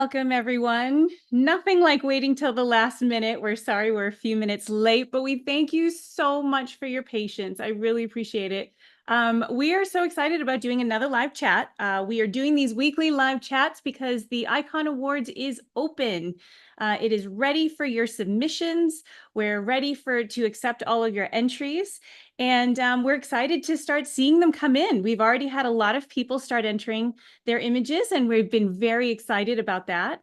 Welcome, everyone. Nothing like waiting till the last minute. We're sorry we're a few minutes late, but we thank you so much for your patience. I really appreciate it. We are so excited about doing another live chat. We are doing these weekly live chats because the Icon Awards is open. It is ready for your submissions. We're ready to accept all of your entries. And we're excited to start seeing them come in. We've already had a lot of people start entering their images, and we've been very excited about that.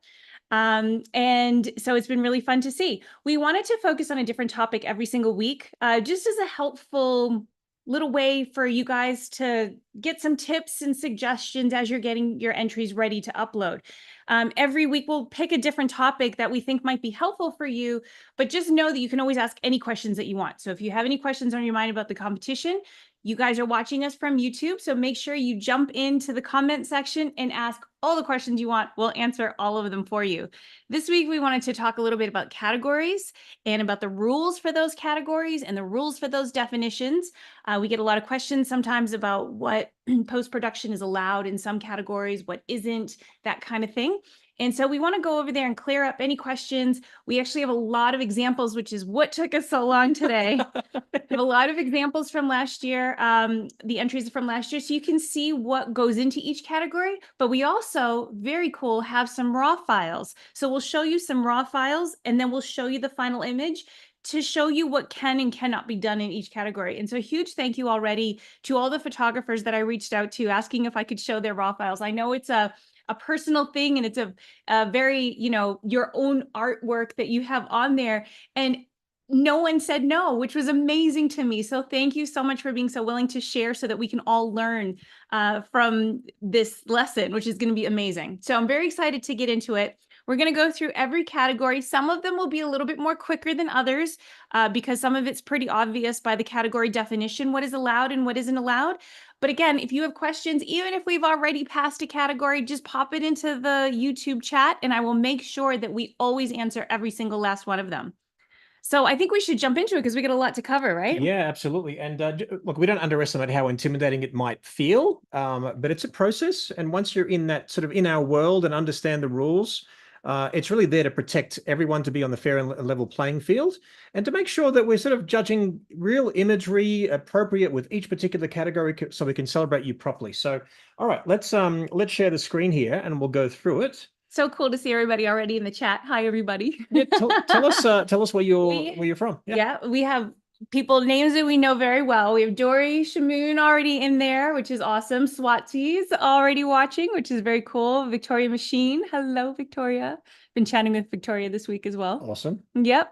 And so it's been really fun to see. We wanted to focus on a different topic every single week, just as a helpful little way for you guys to get some tips and suggestions as you're getting your entries ready to upload. Every week we'll pick a different topic that we think might be helpful for you, but just know that you can always ask any questions that you want. So if you have any questions on your mind about the competition, you guys are watching us from YouTube, so make sure you jump into the comment section and ask all the questions you want. We'll answer all of them for you. This week, we wanted to talk a little bit about categories and about the rules for those categories and the rules for those definitions. We get a lot of questions sometimes about what post-production is allowed in some categories, what isn't, that kind of thing. And so we want to go over there and clear up any questions. We actually have a lot of examples, which is what took us so long today. We have a lot of examples from last year, the entries from last year, so you can see what goes into each category. But we also, very cool, have some raw files. So we'll show you some raw files, and then we'll show you the final image to show you what can and cannot be done in each category. And so a huge thank you already to all the photographers that I reached out to asking if I could show their raw files. I know it's a personal thing, and it's a very, your own artwork that you have on there. And no one said no, which was amazing to me. So thank you so much for being so willing to share so that we can all learn from this lesson, which is going to be amazing. So I'm very excited to get into it. We're going to go through every category. Some of them will be a little bit more quicker than others because some of it's pretty obvious by the category definition, what is allowed and what isn't allowed. But again, if you have questions, even if we've already passed a category, just pop it into the YouTube chat and I will make sure that we always answer every single last one of them. So I think we should jump into it because we got a lot to cover, right? Yeah, absolutely. And look, we don't underestimate how intimidating it might feel, but it's a process. And once you're in that sort of in our world and understand the rules, it's really there to protect everyone, to be on the fair and level playing field, and to make sure that we're sort of judging real imagery appropriate with each particular category, so we can celebrate you properly. So, all right, let's share the screen here and we'll go through it. So cool to see everybody already in the chat. Hi, everybody. Yeah, tell us where you're from. Yeah, we have people, names that we know very well. We have Dory Shamoon already in there, which is awesome. Swati's already watching, which is very cool. Victoria Machine. Hello, Victoria. Been chatting with Victoria this week as well. Awesome. Yep.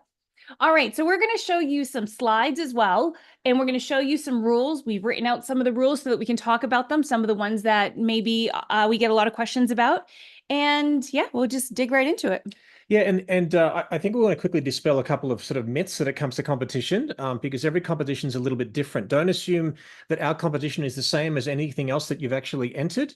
All right, so we're going to show you some slides as well, and we're going to show you some rules. We've written out some of the rules so that we can talk about them, some of the ones that maybe we get a lot of questions about. And yeah, we'll just dig right into it. Yeah, and I think we want to quickly dispel a couple of sort of myths that it comes to competition, because every competition is a little bit different. Don't assume that our competition is the same as anything else that you've actually entered.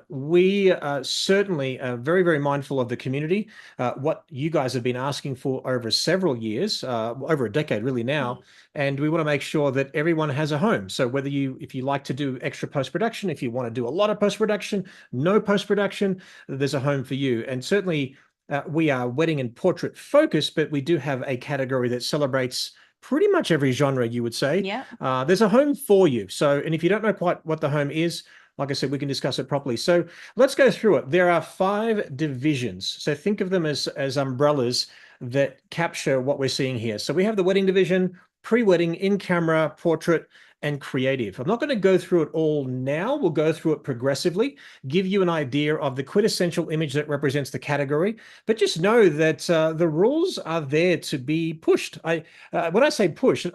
We certainly are very, very mindful of the community, what you guys have been asking for over several years, over a decade really now, and we want to make sure that everyone has a home. So if you like to do extra post-production, if you want to do a lot of post-production, no post-production, there's a home for you. And certainly, we are wedding and portrait focused, but we do have a category that celebrates pretty much every genre, you would say. Yeah. There's a home for you. So, and if you don't know quite what the home is, like I said, we can discuss it properly. So let's go through it. There are 5 divisions. So think of them as umbrellas that capture what we're seeing here. So we have the wedding division, pre-wedding, in-camera, portrait, and creative. I'm not going to go through it all now. We'll go through it progressively, give you an idea of the quintessential image that represents the category, but just know that the rules are there to be pushed. When I say push,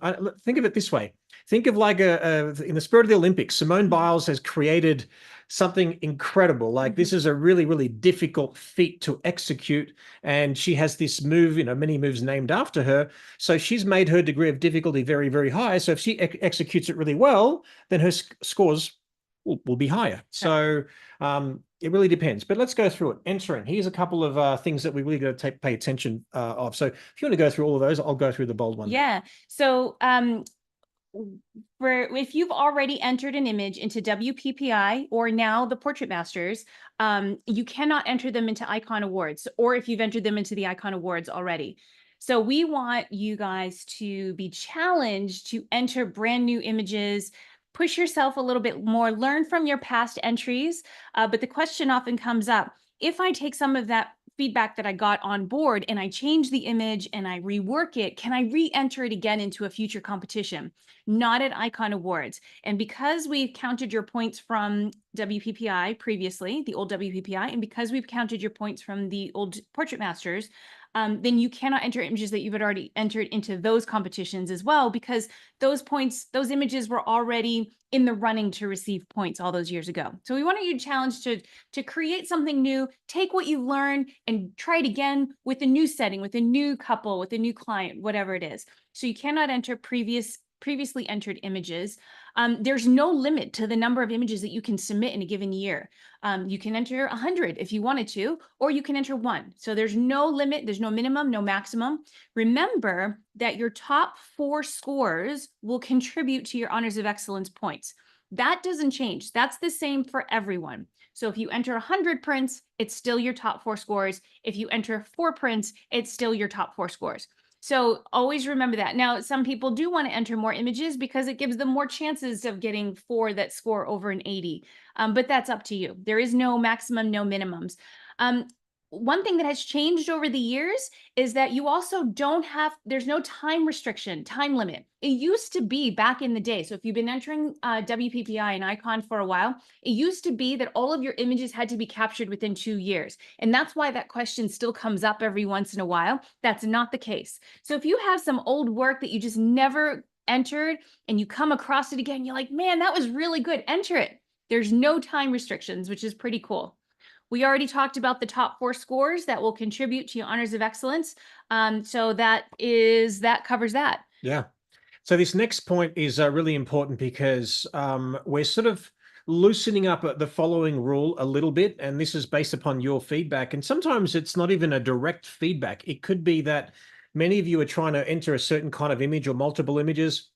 think of it this way. Think of like in the spirit of the Olympics, Simone Biles has created something incredible. Like this is a really, really difficult feat to execute. And she has this move, many moves named after her. So she's made her degree of difficulty very, very high. So if she executes it really well, then her scores will be higher. So it really depends. But let's go through it. Entering. Here's a couple of things that we really got to pay attention of. So if you want to go through all of those, I'll go through the bold ones. Yeah. So for if you've already entered an image into WPPI or now the Portrait Masters, you cannot enter them into Icon Awards, or if you've entered them into the Icon Awards already. So we want you guys to be challenged to enter brand new images, push yourself a little bit more, learn from your past entries. But the question often comes up, if I take some of that feedback that I got on board and I change the image and I rework it, can I re-enter it again into a future competition? Not at Icon Awards. And because we've counted your points from WPPI previously, the old WPPI, and because we've counted your points from the old Portrait Masters, then you cannot enter images that you've already entered into those competitions as well, because those points, those images were already in the running to receive points all those years ago. So we wanted you to challenge to create something new, take what you learned and try it again with a new setting, with a new couple, with a new client, whatever it is. So you cannot enter previously entered images. There's no limit to the number of images that you can submit in a given year. You can enter 100 if you wanted to, or you can enter one. So there's no limit, there's no minimum, no maximum. Remember that your top 4 scores will contribute to your Honors of Excellence points. That doesn't change. That's the same for everyone. So if you enter 100 prints, it's still your top 4 scores. If you enter 4 prints, it's still your top 4 scores. So always remember that. Now, some people do want to enter more images because it gives them more chances of getting 4 that score over an 80. But that's up to you. There is no maximum, no minimums. One thing that has changed over the years is that you also don't have, there's no time restriction, time limit. It used to be back in the day. So if you've been entering WPPI and Icon for a while, it used to be that all of your images had to be captured within 2 years. And that's why that question still comes up every once in a while. That's not the case. So if you have some old work that you just never entered and you come across it again, you're like, man, that was really good, enter it. There's no time restrictions, which is pretty cool. We already talked about the top 4 scores that will contribute to your Honors of Excellence. So that covers that. Yeah. So this next point is really important because we're sort of loosening up the following rule a little bit, and this is based upon your feedback. And sometimes it's not even a direct feedback. It could be that many of you are trying to enter a certain kind of image or multiple images,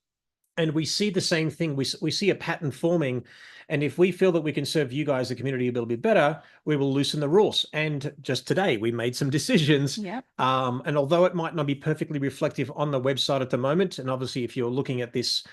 and we see the same thing. We see a pattern forming. And if we feel that we can serve you guys, the community, a little bit better, we will loosen the rules. And just today, we made some decisions. Yep. And although it might not be perfectly reflective on the website at the moment, and obviously if you're looking at this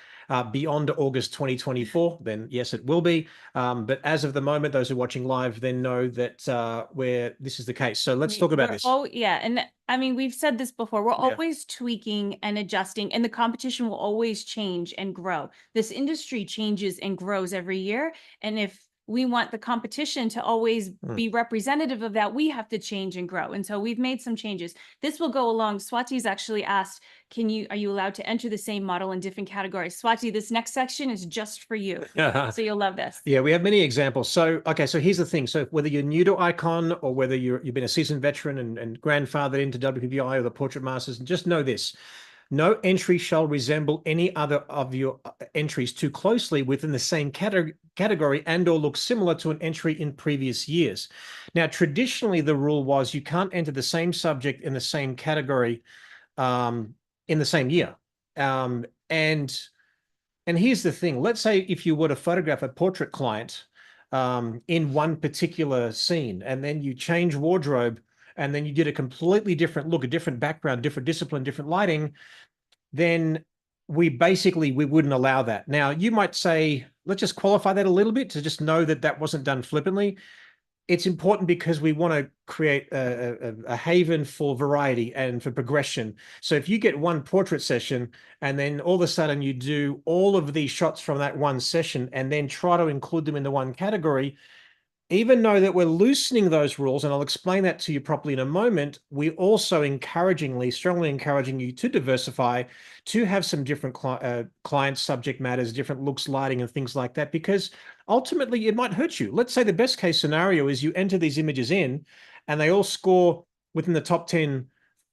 beyond August 2024, then yes, it will be. But as of the moment, those who are watching live then know that where this is the case. So let's talk about this. Oh, yeah. And I mean, we've said this before, we're Yeah. always tweaking and adjusting, and the competition will always change and grow. This industry changes and grows every year. And if we want the competition to always be representative of that, we have to change and grow. And so we've made some changes. This will go along. Swati's actually asked, are you allowed to enter the same model in different categories? Swati, this next section is just for you. So you'll love this. Yeah, we have many examples. So, okay, so here's the thing. So whether you're new to Icon or whether you've been a seasoned veteran and grandfathered into WPBI or the Portrait Masters, just know this. No entry shall resemble any other of your entries too closely within the same category and or look similar to an entry in previous years. Now, traditionally, the rule was you can't enter the same subject in the same category in the same year. And here's the thing. Let's say if you were to photograph a portrait client in one particular scene, and then you change wardrobe, and then you did a completely different look, a different background, different discipline, different lighting, then we wouldn't allow that. Now, you might say, let's just qualify that a little bit to just know that that wasn't done flippantly. It's important because we want to create a haven for variety and for progression. So if you get one portrait session and then all of a sudden you do all of these shots from that one session and then try to include them in the one category, even though that we're loosening those rules, and I'll explain that to you properly in a moment, we also strongly encouraging you to diversify, to have some different client subject matters, different looks, lighting, and things like that, because ultimately it might hurt you. Let's say the best case scenario is you enter these images in and they all score within the top 10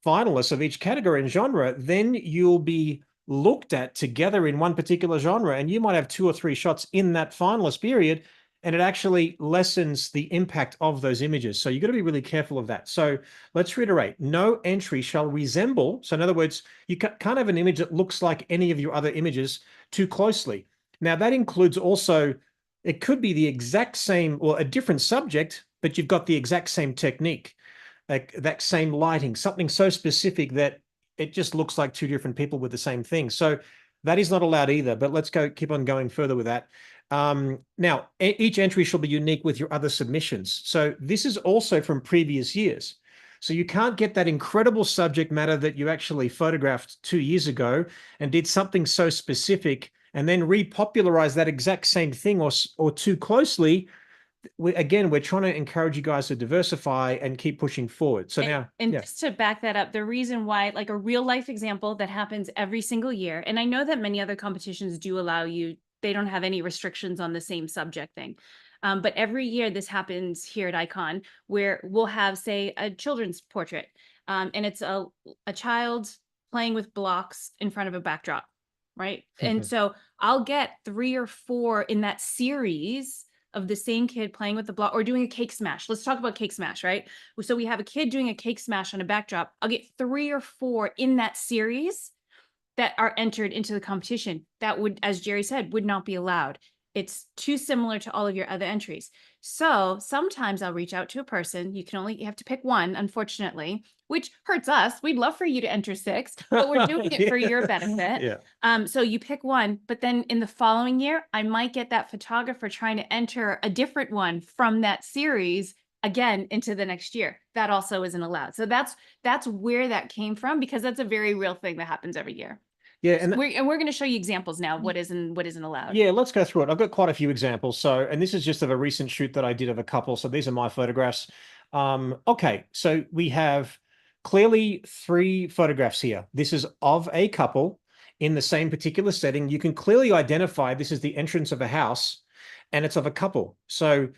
finalists of each category and genre, then you'll be looked at together in one particular genre, and you might have 2 or 3 shots in that finalist period, and it actually lessens the impact of those images. So you've got to be really careful of that. So let's reiterate, no entry shall resemble. So in other words, you can't have an image that looks like any of your other images too closely. Now, that includes also, it could be the exact same or a different subject, but you've got the exact same technique, like that same lighting, something so specific that it just looks like two different people with the same thing. So that is not allowed either, but let's keep on going further with that. Now, each entry shall be unique with your other submissions. So this is also from previous years. So you can't get that incredible subject matter that you actually photographed 2 years ago and did something so specific and then repopularize that exact same thing or too closely. We're trying to encourage you guys to diversify and keep pushing forward. So now, and yeah. just to back that up, the reason why, like a real life example that happens every single year, and I know that many other competitions do allow you, they don't have any restrictions on the same subject thing. But every year this happens here at Icon, where we'll have, say, a children's portrait, and it's a child playing with blocks in front of a backdrop, right? And so I'll get 3 or 4 in that series of the same kid playing with the block or doing a cake smash. Let's talk about cake smash, right? So we have a kid doing a cake smash on a backdrop. I'll get 3 or 4 in that series that are entered into the competition that would, as Jerry said, would not be allowed. It's too similar to all of your other entries. So sometimes I'll reach out to a person. You have to pick one, unfortunately, which hurts us. We'd love for you to enter 6, but we're doing it for your benefit. Yeah. So you pick one, but then in the following year, I might get that photographer trying to enter a different one from that series again into the next year. That also isn't allowed. So that's where that came from, because that's a very real thing that happens every year. Yeah, and we're going to show you examples now of what isn't allowed. Yeah, let's go through it. I've got quite a few examples. So, and this is just of a recent shoot that I did of a couple. So these are my photographs. Okay, so we have clearly 3 photographs here. This is of a couple in the same particular setting. You can clearly identify this is the entrance of a house and it's of a couple. So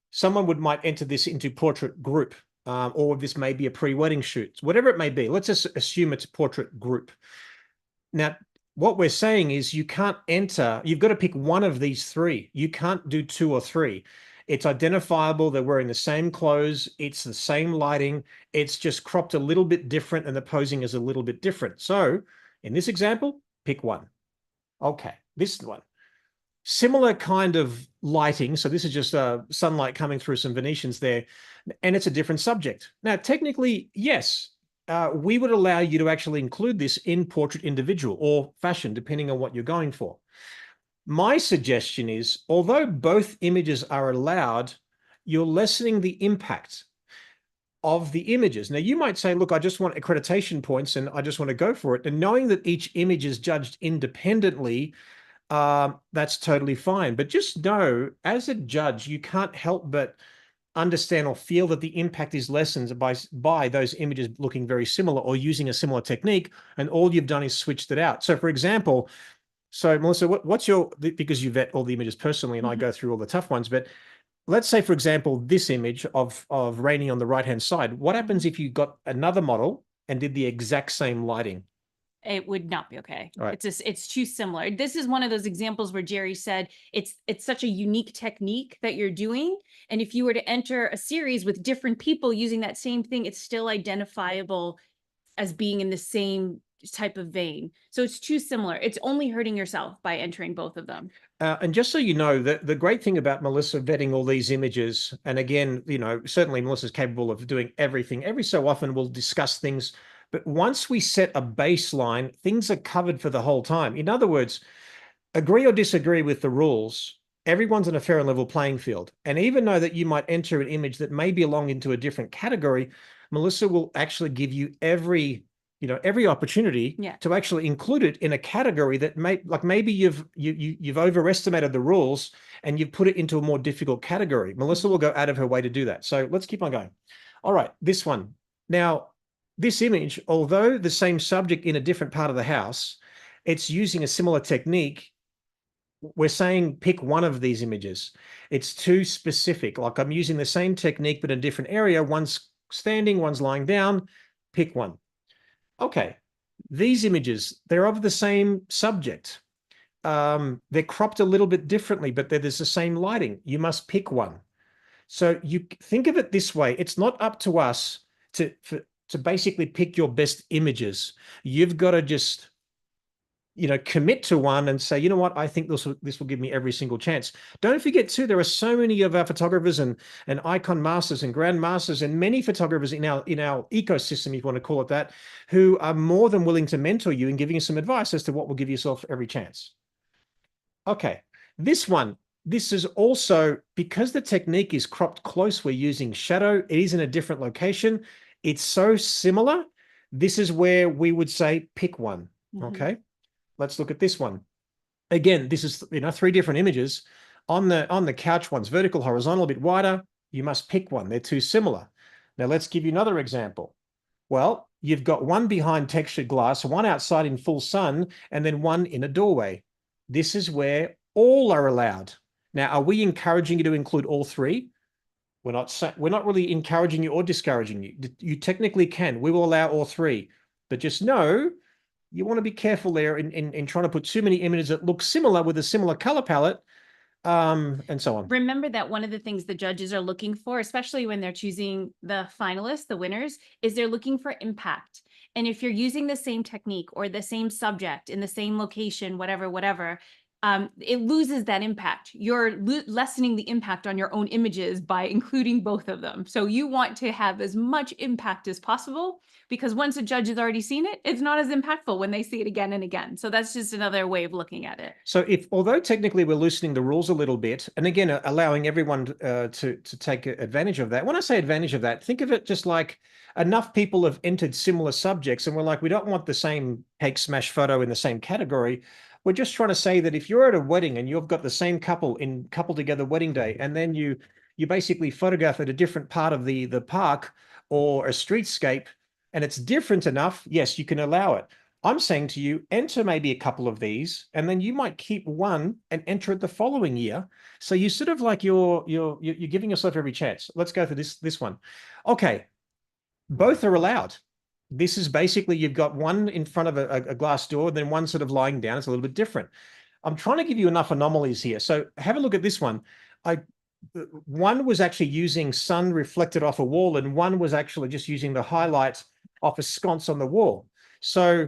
someone might enter this into portrait group, or this may be a pre-wedding shoot, whatever it may be. Let's just assume it's a portrait group. Now, what we're saying is you can't enter, you've got to pick one of these 3. You can't do 2 or 3. It's identifiable. They're wearing the same clothes. It's the same lighting. It's just cropped a little bit different and the posing is a little bit different. So in this example, pick one. Okay, this one. Similar kind of lighting. So this is just sunlight coming through some Venetians there, and it's a different subject. Now, technically, yes, we would allow you to actually include this in portrait individual or fashion, depending on what you're going for. My suggestion is, although both images are allowed, you're lessening the impact of the images. Now, you might say, look, I just want accreditation points and I just want to go for it. And knowing that each image is judged independently, that's totally fine. But just know, as a judge, you can't help but understand or feel that the impact is lessened by those images looking very similar or using a similar technique, and all you've done is switched it out. So, for example, Melissa, what's your, because you vet all the images personally and I go through all the tough ones, but let's say, for example, this image of Rainy on the right-hand side. What happens if you got another model and did the exact same lighting? It would not be okay. Right. It's too similar. This is one of those examples where Jerry said it's such a unique technique that you're doing. And if you were to enter a series with different people using that same thing, it's still identifiable as being in the same type of vein. So it's too similar. It's only hurting yourself by entering both of them. And just so you know, the great thing about Melissa vetting all these images, and again, certainly Melissa's capable of doing everything. Every so often we'll discuss things, but once we set a baseline, things are covered for the whole time. In other words, agree or disagree with the rules, everyone's on a fair and level playing field. And even though that you might enter an image that may belong into a different category, Melissa will actually give you every opportunity to actually include it in a category that maybe you've overestimated the rules and you've put it into a more difficult category. Melissa will go out of her way to do that. So let's keep on going. All right, this one. Now, this image, although the same subject in a different part of the house, it's using a similar technique. We're saying pick one of these images. It's too specific. Like I'm using the same technique, but in a different area. One's standing, one's lying down. Pick one. Okay. These images, they're of the same subject. They're cropped a little bit differently, but there's the same lighting. You must pick one. So you think of it this way. It's not up to us to basically pick your best images. You've got to just commit to one and say, you know what, I think this will give me every single chance. Don't forget too, there are so many of our photographers and icon masters and grand masters and many photographers in our ecosystem, if you want to call it that, who are more than willing to mentor you and giving you some advice as to what will give yourself every chance. Okay, this one. This is also because the technique is cropped close, we're using shadow. It is in a different location. It's so similar. This is where we would say pick one. Okay. Let's look at this one. Again, this is, 3 different images. On the couch, one's vertical, horizontal, a bit wider. You must pick one. They're too similar. Now let's give you another example. Well, you've got one behind textured glass, one outside in full sun, and then one in a doorway. This is where all are allowed. Now, are we encouraging you to include all 3? We're not really encouraging you or discouraging you. You technically can. We will allow all 3, but just know you want to be careful there in trying to put too many images that look similar with a similar color palette, and so on. Remember that one of the things the judges are looking for, especially when they're choosing the finalists, the winners, is they're looking for impact. And if you're using the same technique or the same subject in the same location, whatever, it loses that impact. You're lessening the impact on your own images by including both of them. So you want to have as much impact as possible, because once a judge has already seen it, it's not as impactful when they see it again and again. So that's just another way of looking at it. So although technically we're loosening the rules a little bit, and again, allowing everyone to take advantage of that. When I say advantage of that, think of it just like enough people have entered similar subjects and we're like, we don't want the same cake smash photo in the same category. We're just trying to say that if you're at a wedding and you've got the same couple together wedding day, and then you basically photograph at a different part of the park or a streetscape, and it's different enough, yes, you can allow it. I'm saying to you, enter maybe a couple of these, and then you might keep one and enter it the following year. So you sort of like you're giving yourself every chance. Let's go for this one. Okay, both are allowed. This is basically, you've got one in front of a glass door, then one sort of lying down. It's a little bit different. I'm trying to give you enough anomalies here. So have a look at this one. One was actually using sun reflected off a wall, and one was actually just using the highlight off a sconce on the wall. So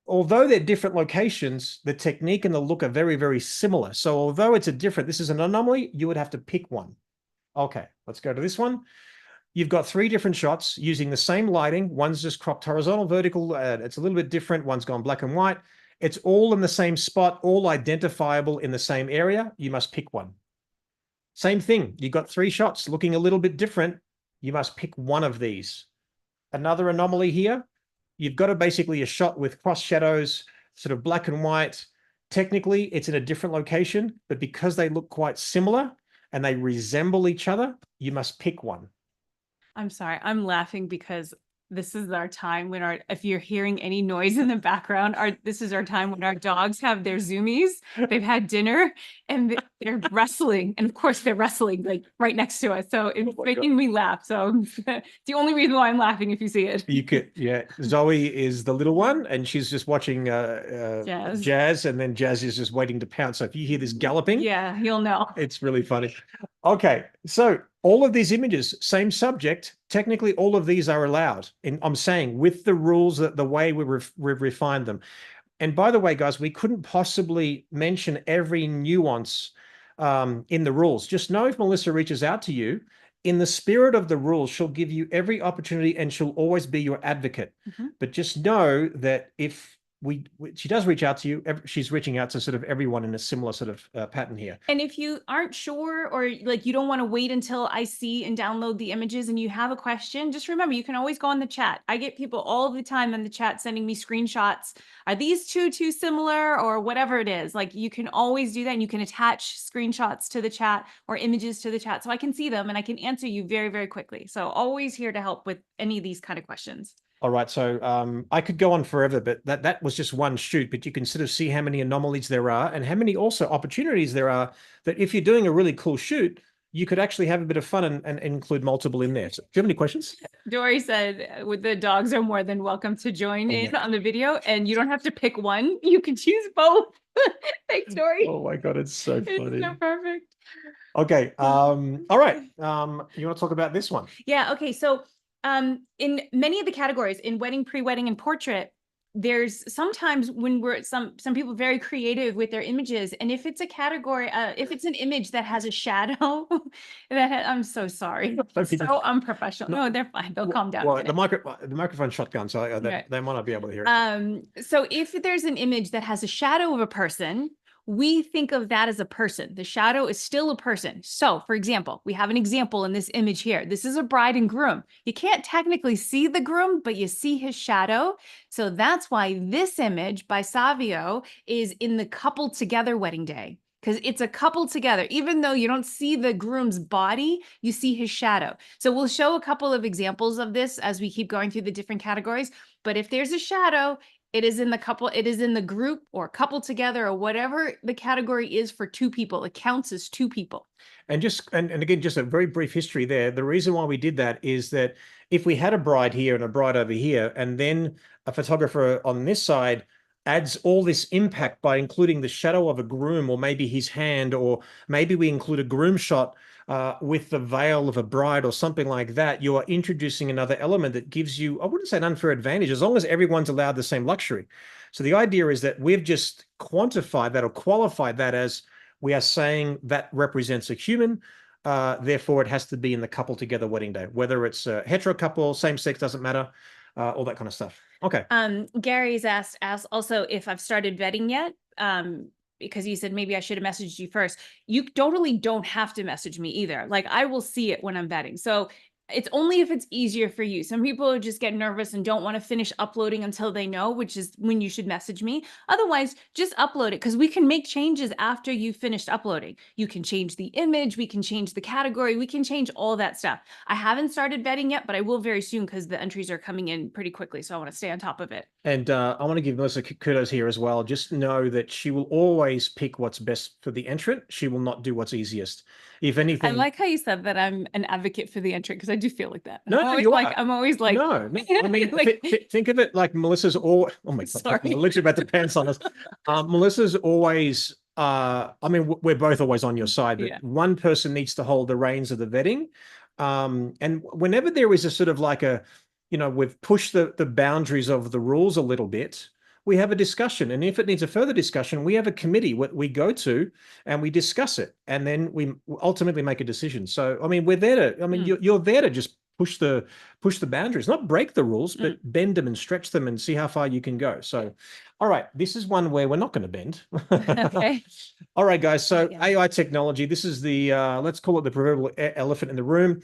although they're different locations, the technique and the look are very, very similar. So although it's this is an anomaly, you would have to pick one. Okay, let's go to this one. You've got 3 different shots using the same lighting. One's just cropped horizontal, vertical. It's a little bit different. One's gone black and white. It's all in the same spot, all identifiable in the same area. You must pick one. Same thing. You've got 3 shots looking a little bit different. You must pick one of these. Another anomaly here. You've got basically a shot with cross shadows, sort of black and white. Technically, it's in a different location, but because they look quite similar and they resemble each other, you must pick one. I'm sorry, I'm laughing because this is our time when if you're hearing any noise in the background, this is our time when our dogs have their zoomies. They've had dinner and they're wrestling. And of course they're wrestling like right next to us. So it's making me laugh. So it's the only reason why I'm laughing if you see it. You could, yeah. Zoe is the little one and she's just watching Jazz, and then Jazz is just waiting to pounce. So if you hear this galloping, yeah, you'll know. It's really funny. Okay, so all of these images, same subject, technically all of these are allowed. And I'm saying with the rules, that the way we've refined them. And by the way, guys, we couldn't possibly mention every nuance in the rules. Just know if Melissa reaches out to you, in the spirit of the rules, she'll give you every opportunity and she'll always be your advocate. But just know that if she does reach out to you, she's reaching out to sort of everyone in a similar sort of pattern here. And if you aren't sure, or like you don't want to wait until I see and download the images and you have a question, just remember, you can always go on the chat. I get people all the time in the chat sending me screenshots. Are these two too similar or whatever it is? Like you can always do that, and you can attach screenshots to the chat or images to the chat so I can see them and I can answer you very, very quickly. So always here to help with any of these kind of questions. All right, so I could go on forever, but that was just one shoot. But you can sort of see how many anomalies there are and how many also opportunities there are that if you're doing a really cool shoot, you could actually have a bit of fun and include multiple in there. So, do you have any questions? Dory said the dogs are more than welcome to join in on the video, and you don't have to pick one. You can choose both. Thanks, Dory. Oh my God, it's so funny. It's so perfect. Okay. All right. You want to talk about this one? Yeah. Okay. So in many of the categories in wedding, pre-wedding, and portrait, there's sometimes when some people are very creative with their images, and if it's a category, if it's an image that has a shadow, I'm so sorry, so unprofessional. No, they're fine. They'll calm down a Well, minute. the microphone's shotgun, so Right. they might not be able to hear it. So if there's an image that has a shadow of a person, we think of that as a person. The shadow is still a person. So, for example, we have an example in this image here. This is a bride and groom. You can't technically see the groom, but you see his shadow. So that's why this image by Savio is in the couple together wedding day, because it's a couple together. Even though you don't see the groom's body, you see his shadow. So we'll show a couple of examples of this as we keep going through the different categories. But if there's a shadow, it is in the couple, it is in the group or couple together or whatever the category is for two people. It counts as two people. And again, just a very brief history there. The reason why we did that is that if we had a bride here and a bride over here, and then a photographer on this side adds all this impact by including the shadow of a groom, or maybe his hand, or maybe we include a groom shot with the veil of a bride or something like that, you are introducing another element that gives you, I wouldn't say an unfair advantage, as long as everyone's allowed the same luxury. So the idea is that we've just quantified that or qualified that as we are saying that represents a human. Therefore, it has to be in the couple together wedding day, whether it's a hetero couple, same sex, doesn't matter, all that kind of stuff. Okay. Gary's asked also if I've started vetting yet. Because you said maybe I should have messaged you first. You totally don't have to message me either. Like I will see it when I'm vetting. So it's only if it's easier for you. Some people just get nervous and don't want to finish uploading until they know, which is when you should message me. Otherwise, just upload it because we can make changes after you finished uploading. You can change the image, we can change the category, we can change all that stuff. I haven't started vetting yet, but I will very soon because the entries are coming in pretty quickly. So I want to stay on top of it. And I want to give Melissa kudos here as well. Just know that she will always pick what's best for the entrant. She will not do what's easiest. If anything, I like how you said that I'm an advocate for the entrant because I do feel like that. no, you are. I'm always like, no. I mean, like, think of it like Melissa's all. Oh my God, sorry. I'm literally about to pants on us. Melissa's always. I mean, we're both always on your side, but Yeah. one person needs to hold the reins of the vetting. And whenever there is a sort of like a, we've pushed the boundaries of the rules a little bit, we have a discussion. And if it needs a further discussion, we have a committee we go to and we discuss it. And then we ultimately make a decision. So, I mean, we're there to, I mean, you're there to just push the boundaries, not break the rules, but bend them and stretch them and see how far you can go. So, all right, this is one where we're not going to bend. Okay. All right, guys. So AI technology, this is the, let's call it the proverbial elephant in the room.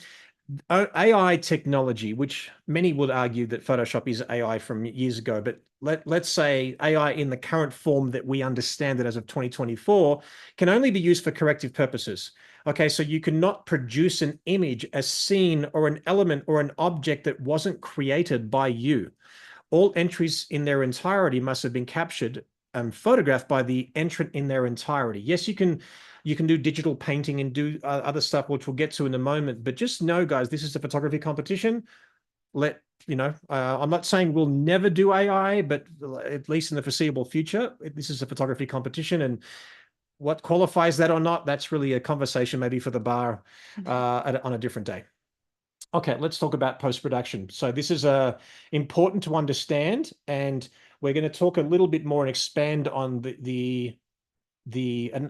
AI technology, which many would argue that Photoshop is AI from years ago, but let's say AI in the current form that we understand it as of 2024 can only be used for corrective purposes. Okay, so you cannot produce an image, a scene, or an element or an object that wasn't created by you. All entries in their entirety must have been captured and photographed by the entrant in their entirety. Yes, you can do digital painting and do other stuff, which we'll get to in a moment. But just know, guys, this is a photography competition. I'm not saying we'll never do AI, but at least in the foreseeable future, this is a photography competition. And what qualifies that or not, that's really a conversation maybe for the bar on a different day. Okay, let's talk about post-production. So this is important to understand, and we're going to talk a little bit more and expand on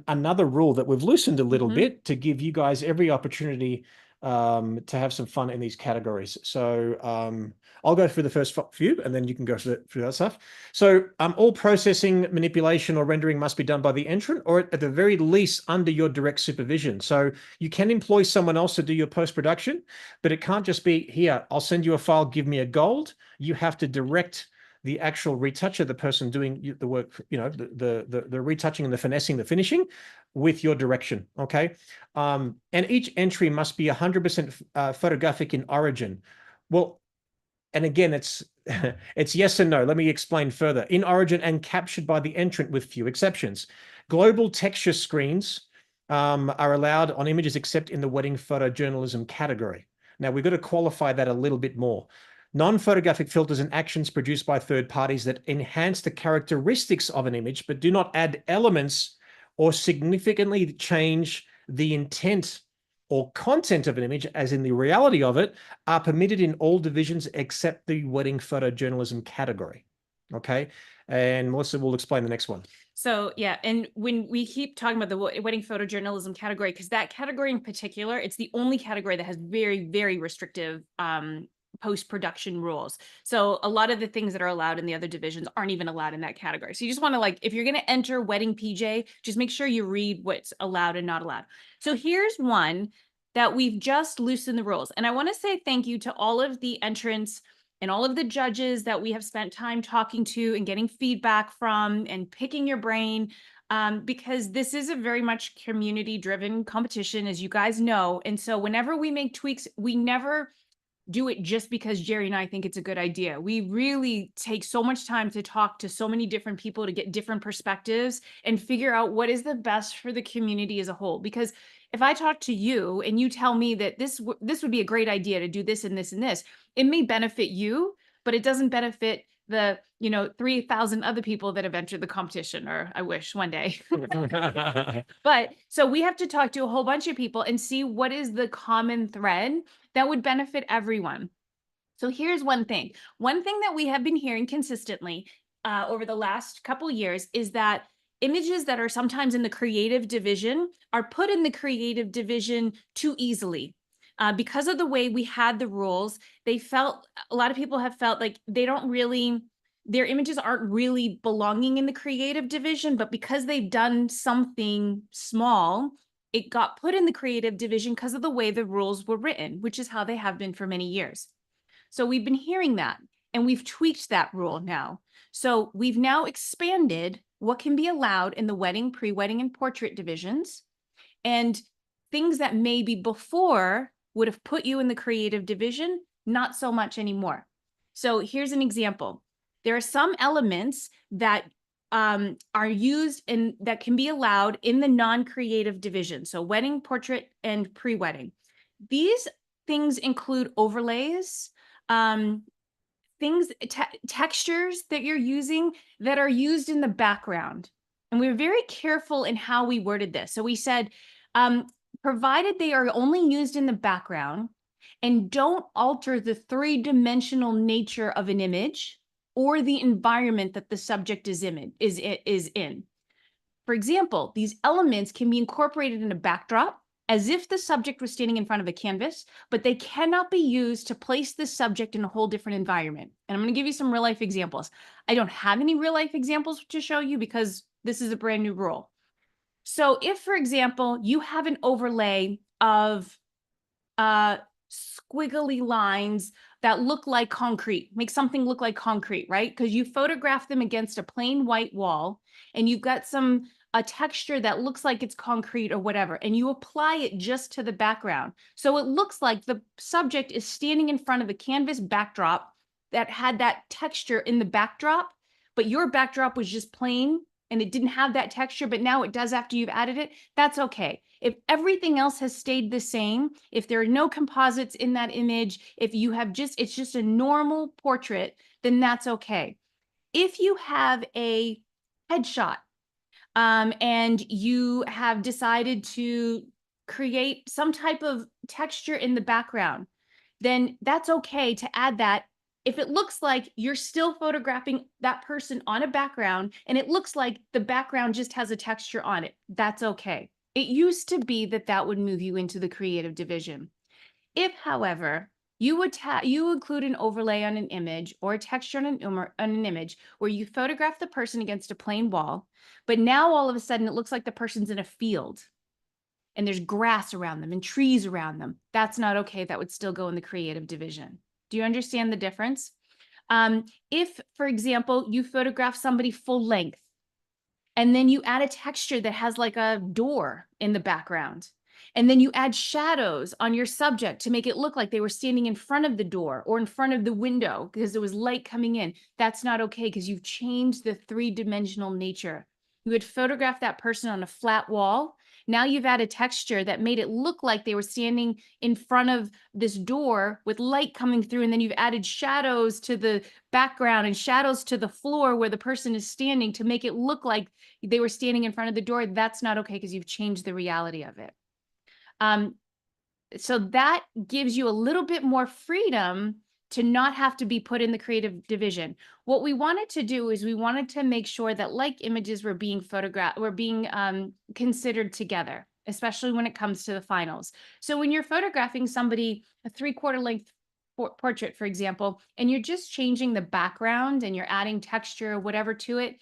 another rule that we've loosened a little bit to give you guys every opportunity to have some fun in these categories. So I'll go through the first few and then you can go through that stuff. So all processing, manipulation, or rendering must be done by the entrant, or at the very least under your direct supervision. So you can employ someone else to do your post-production, but it can't just be, here, I'll send you a file, give me a gold. You have to direct the actual retoucher, the person doing the work, the retouching and the finessing, the finishing with your direction. Okay. And each entry must be 100% photographic in origin. Well, and again, it's yes and no. Let me explain further. In origin and captured by the entrant with few exceptions. Global texture screens are allowed on images except in the wedding photojournalism category. Now, we've got to qualify that a little bit more. Non-photographic filters and actions produced by third parties that enhance the characteristics of an image, but do not add elements or significantly change the intent or content of an image, as in the reality of it, are permitted in all divisions except the wedding photojournalism category. Okay. And Melissa will explain the next one. So yeah, and when we keep talking about the wedding photojournalism category, because that category in particular, it's the only category that has very, very restrictive post-production rules. So a lot of the things that are allowed in the other divisions aren't even allowed in that category. So you just want to, like, if you're going to enter wedding PJ, just make sure you read what's allowed and not allowed. So here's one that we've just loosened the rules. And I want to say thank you to all of the entrants and all of the judges that we have spent time talking to and getting feedback from and picking your brain, because this is a very much community-driven competition, as you guys know. And so whenever we make tweaks, we never do it just because Jerry and I think it's a good idea. We really take so much time to talk to so many different people to get different perspectives and figure out what is the best for the community as a whole. Because if I talk to you and you tell me that this would be a great idea to do this and this and this, it may benefit you, but it doesn't benefit the 3,000 other people that have entered the competition, or I wish one day. But so we have to talk to a whole bunch of people and see what is the common thread that would benefit everyone. So here's one thing. One thing that we have been hearing consistently over the last couple years is that images that are sometimes in the creative division are put in the creative division too easily. Because of the way we had the rules, a lot of people have felt like their images aren't really belonging in the creative division, but because they've done something small, it got put in the creative division because of the way the rules were written, which is how they have been for many years. So we've been hearing that, and we've tweaked that rule now. So we've now expanded what can be allowed in the wedding, pre-wedding, and portrait divisions, and things that maybe before would have put you in the creative division, not so much anymore. So here's an example. There are some elements that are used and that can be allowed in the non-creative division. So wedding, portrait, and pre-wedding. These things include overlays, textures that you're using that are used in the background. And we were very careful in how we worded this. So we said, provided they are only used in the background and don't alter the three-dimensional nature of an image or the environment that the subject is in. For example, these elements can be incorporated in a backdrop as if the subject was standing in front of a canvas, but they cannot be used to place the subject in a whole different environment. And I'm going to give you some real life examples. I don't have any real life examples to show you because this is a brand new rule. So if, for example, you have an overlay of squiggly lines that look like concrete, make something look like concrete, right? Because you photograph them against a plain white wall and you've got a texture that looks like it's concrete or whatever, and you apply it just to the background. So it looks like the subject is standing in front of a canvas backdrop that had that texture in the backdrop, but your backdrop was just plain and it didn't have that texture, but now it does after you've added it. That's okay. If everything else has stayed the same, if there are no composites in that image, if you have it's just a normal portrait, then that's okay. If you have a headshot and you have decided to create some type of texture in the background, then that's okay to add that. If it looks like you're still photographing that person on a background and it looks like the background just has a texture on it, that's okay. It used to be that would move you into the creative division. If, however, you include an overlay on an image or a texture on an image where you photograph the person against a plain wall, but now all of a sudden it looks like the person's in a field and there's grass around them and trees around them, that's not okay. That would still go in the creative division. Do you understand the difference? If, for example, you photograph somebody full length and then you add a texture that has like a door in the background, and then you add shadows on your subject to make it look like they were standing in front of the door or in front of the window because there was light coming in, that's not okay because you've changed the three-dimensional nature. You had photographed that person on a flat wall. Now you've added texture that made it look like they were standing in front of this door with light coming through, and then you've added shadows to the background and shadows to the floor where the person is standing to make it look like they were standing in front of the door. That's not okay because you've changed the reality of it. So that gives you a little bit more freedom to not have to be put in the creative division. What we wanted to do is we wanted to make sure that like images were being photographed, were being considered together, especially when it comes to the finals. So when you're photographing somebody, a 3/4 length portrait, for example, and you're just changing the background and you're adding texture or whatever to it,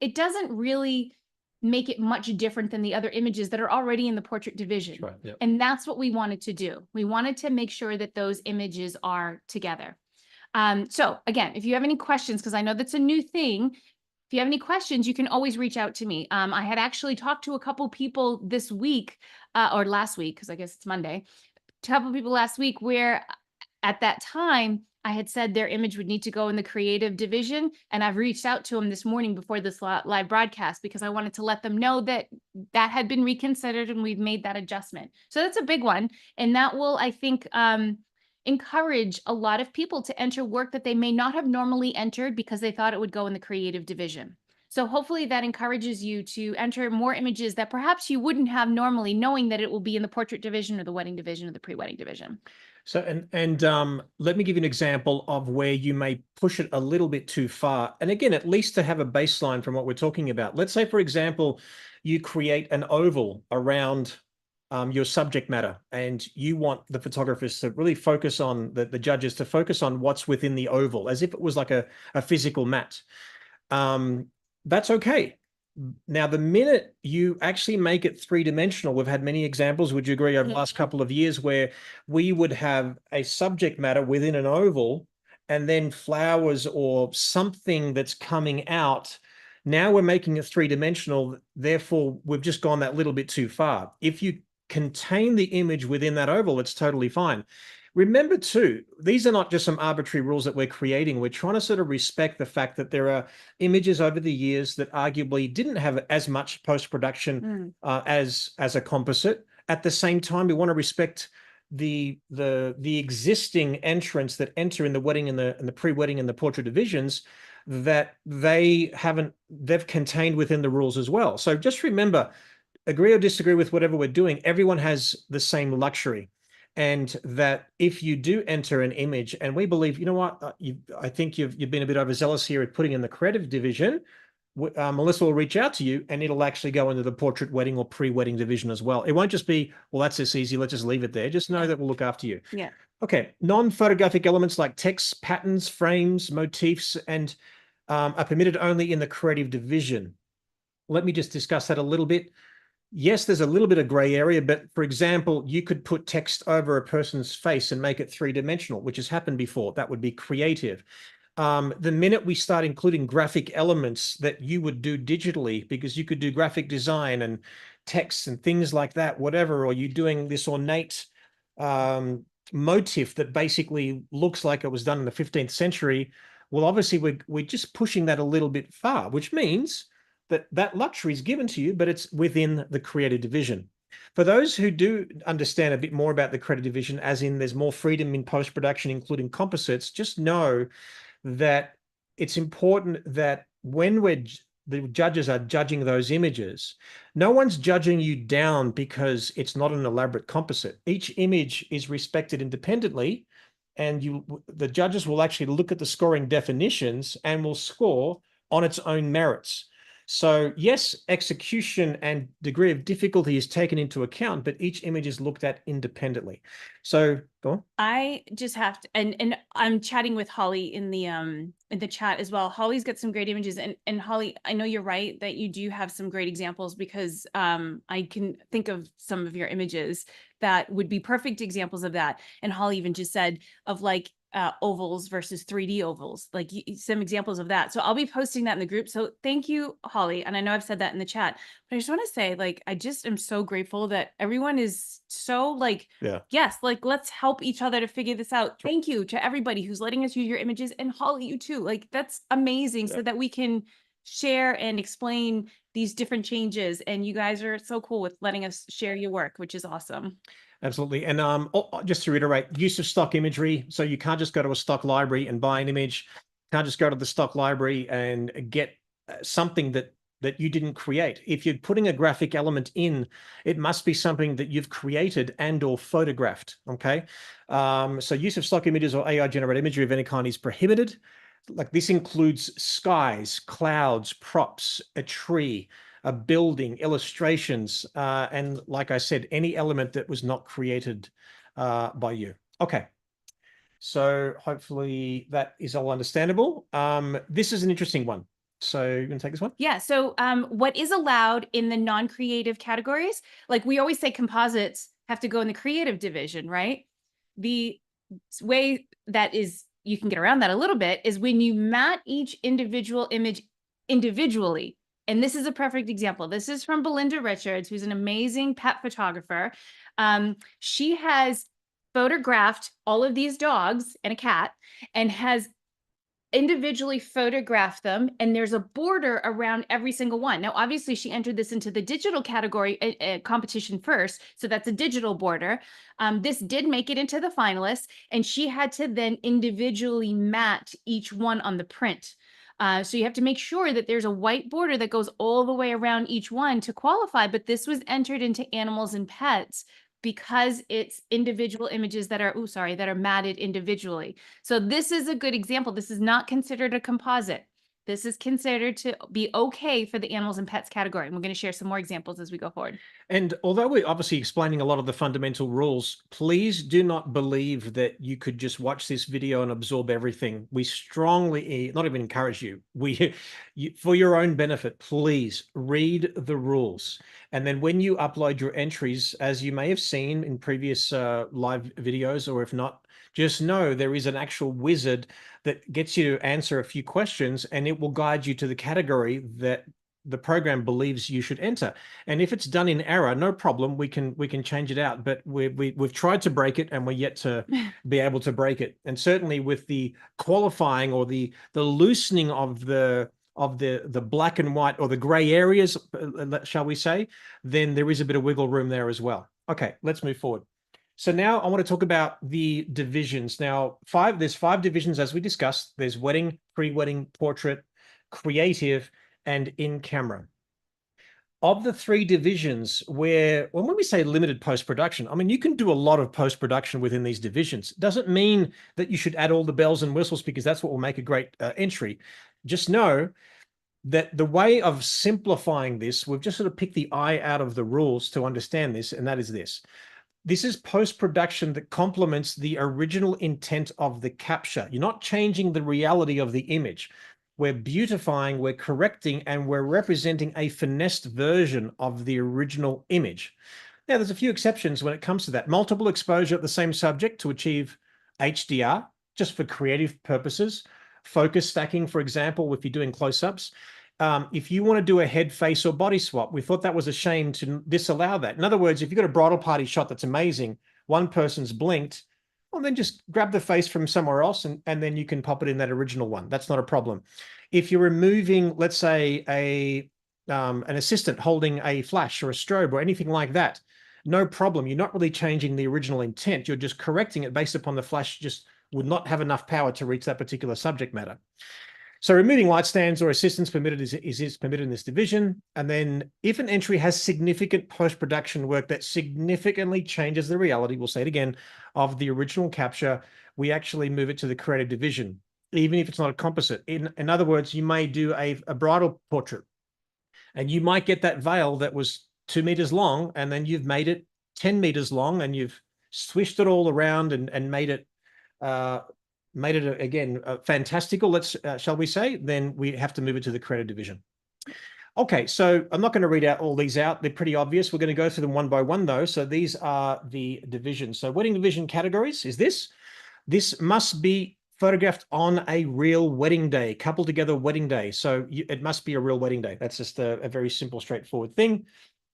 it doesn't really make it much different than the other images that are already in the portrait division. Right. Yep. And that's what we wanted to do. We wanted to make sure that those images are together. So again, if you have any questions, because I know that's a new thing, if you have any questions, you can always reach out to me. I had actually talked to a couple people this week, or last week, because I guess it's Monday, a couple people last week where at that time I had said their image would need to go in the creative division. And I've reached out to them this morning before this live broadcast because I wanted to let them know that that had been reconsidered and we've made that adjustment. So that's a big one. And that will, I think, encourage a lot of people to enter work that they may not have normally entered because they thought it would go in the creative division. So hopefully that encourages you to enter more images that perhaps you wouldn't have normally, knowing that it will be in the portrait division or the wedding division or the pre-wedding division. So, let me give you an example of where you may push it a little bit too far. And again, at least to have a baseline from what we're talking about. Let's say, for example, you create an oval around your subject matter, and you want the photographers to really focus on the judges to focus on what's within the oval, as if it was like a physical mat. That's okay. Now, the minute you actually make it three-dimensional, we've had many examples, would you agree, over the last couple of years where we would have a subject matter within an oval and then flowers or something that's coming out. Now we're making it three-dimensional, therefore we've just gone that little bit too far. If you contain the image within that oval, it's totally fine. Remember too, these are not just some arbitrary rules that we're creating. We're trying to sort of respect the fact that there are images over the years that arguably didn't have as much post-production as a composite. At the same time, we want to respect the existing entrants that enter in the wedding and the pre-wedding and the portrait divisions, that they've contained within the rules as well. So just remember, agree or disagree with whatever we're doing, everyone has the same luxury. And that if you do enter an image, and we believe, you know what, I think you've been a bit overzealous here at putting in the creative division, Melissa will reach out to you and it'll actually go into the portrait wedding or pre-wedding division as well. It won't just be, well, that's this easy, let's just leave it there. Just know that we'll look after you. Yeah. Okay. Non-photographic elements like text, patterns, frames, motifs, and are permitted only in the creative division. Let me just discuss that a little bit. Yes, there's a little bit of gray area, but for example, you could put text over a person's face and make it three-dimensional, which has happened before. That would be creative. The minute we start including graphic elements that you would do digitally, because you could do graphic design and text and things like that, whatever, or you're doing this ornate motif that basically looks like it was done in the 15th century, well, obviously we're just pushing that a little bit far, which means that luxury is given to you, but it's within the creative division. For those who do understand a bit more about the creative division, as in there's more freedom in post-production, including composites, just know that it's important that when the judges are judging those images, no one's judging you down because it's not an elaborate composite. Each image is respected independently, and the judges will actually look at the scoring definitions and will score on its own merits. So yes, execution and degree of difficulty is taken into account, but each image is looked at independently. So go on. I just have to, and I'm chatting with Holly in the chat as well. Holly's got some great images, and Holly, I know you're right that you do have some great examples, because I can think of some of your images that would be perfect examples of that. And Holly even just said of like ovals versus 3D ovals, like some examples of that. So I'll be posting that in the group. So thank you, Holly. And I know I've said that in the chat, but I just want to say, like, I just am so grateful that everyone is so like, yes, like, let's help each other to figure this out. Thank you to everybody who's letting us use your images, and Holly, you too. Like, that's amazing, so that we can share and explain these different changes. And you guys are so cool with letting us share your work, which is awesome. Absolutely. And just to reiterate, use of stock imagery. So you can't just go to a stock library and buy an image. You can't just go to the stock library and get something that that you didn't create. If you're putting a graphic element in, it must be something that you've created and or photographed, okay? So use of stock images or AI generated imagery of any kind is prohibited. Like this includes skies, clouds, props, a tree, a building, illustrations, and like I said, any element that was not created by you. Okay. So hopefully that is all understandable. This is an interesting one. So you can take this one? Yeah. So what is allowed in the non-creative categories? Like we always say composites have to go in the creative division, right? The way that is you can get around that a little bit is when you mat each individual image individually. And this is a perfect example. This is from Belinda Richards, who's an amazing pet photographer. She has photographed all of these dogs and a cat and has individually photograph them, and there's a border around every single one. Now, obviously, she entered this into the digital category competition first, so that's a digital border. This did make it into the finalists, and she had to then individually mat each one on the print. So you have to make sure that there's a white border that goes all the way around each one to qualify, but this was entered into animals and pets because it's individual images that are, that are matted individually. So this is a good example. This is not considered a composite. This is considered to be okay for the animals and pets category. And we're going to share some more examples as we go forward. And although we're obviously explaining a lot of the fundamental rules, please do not believe that you could just watch this video and absorb everything. We strongly, not even encourage you, for your own benefit, please read the rules. And then when you upload your entries, as you may have seen in previous live videos, or if not, just know there is an actual wizard that gets you to answer a few questions, and it will guide you to the category that the program believes you should enter. And if it's done in error, no problem, we can change it out. But we've tried to break it, and we're yet to be able to break it. And certainly with the qualifying or the loosening of the black and white or the gray areas, shall we say, then there is a bit of wiggle room there as well. Okay, let's move forward. So now I want to talk about the divisions. Now, there's 5 divisions as we discussed. There's wedding, pre-wedding, portrait, creative, and in camera. Of the 3 divisions when we say limited post-production, I mean, you can do a lot of post-production within these divisions. Doesn't mean that you should add all the bells and whistles because that's what will make a great entry. Just know that the way of simplifying this, we've just sort of picked the eye out of the rules to understand this, and that is this. This is post-production that complements the original intent of the capture. You're not changing the reality of the image. We're beautifying, we're correcting, and we're representing a finessed version of the original image. Now, there's a few exceptions when it comes to that. Multiple exposure of the same subject to achieve HDR, just for creative purposes. Focus stacking, for example, if you're doing close-ups. If you want to do a head, face, or body swap, we thought that was a shame to disallow that. In other words, if you've got a bridal party shot that's amazing, one person's blinked, well, then just grab the face from somewhere else and then you can pop it in that original one. That's not a problem. If you're removing, let's say, an assistant holding a flash or a strobe or anything like that, no problem. You're not really changing the original intent. You're just correcting it based upon the flash just would not have enough power to reach that particular subject matter. So removing light stands or assistants permitted is permitted in this division. And then if an entry has significant post-production work that significantly changes the reality, we'll say it again, of the original capture, we actually move it to the creative division, even if it's not a composite. In other words, you may do a bridal portrait and you might get that veil that was 2 meters long, and then you've made it 10 meters long and you've swished it all around and made it again fantastical, shall we say, then we have to move it to the creative division. Okay, so I'm not going to read out all these out. They're pretty obvious. We're going to go through them one by one, though. So these are the divisions. So wedding division categories is this. This must be photographed on a real wedding day, coupled together wedding day. So it must be a real wedding day. That's just a very simple, straightforward thing.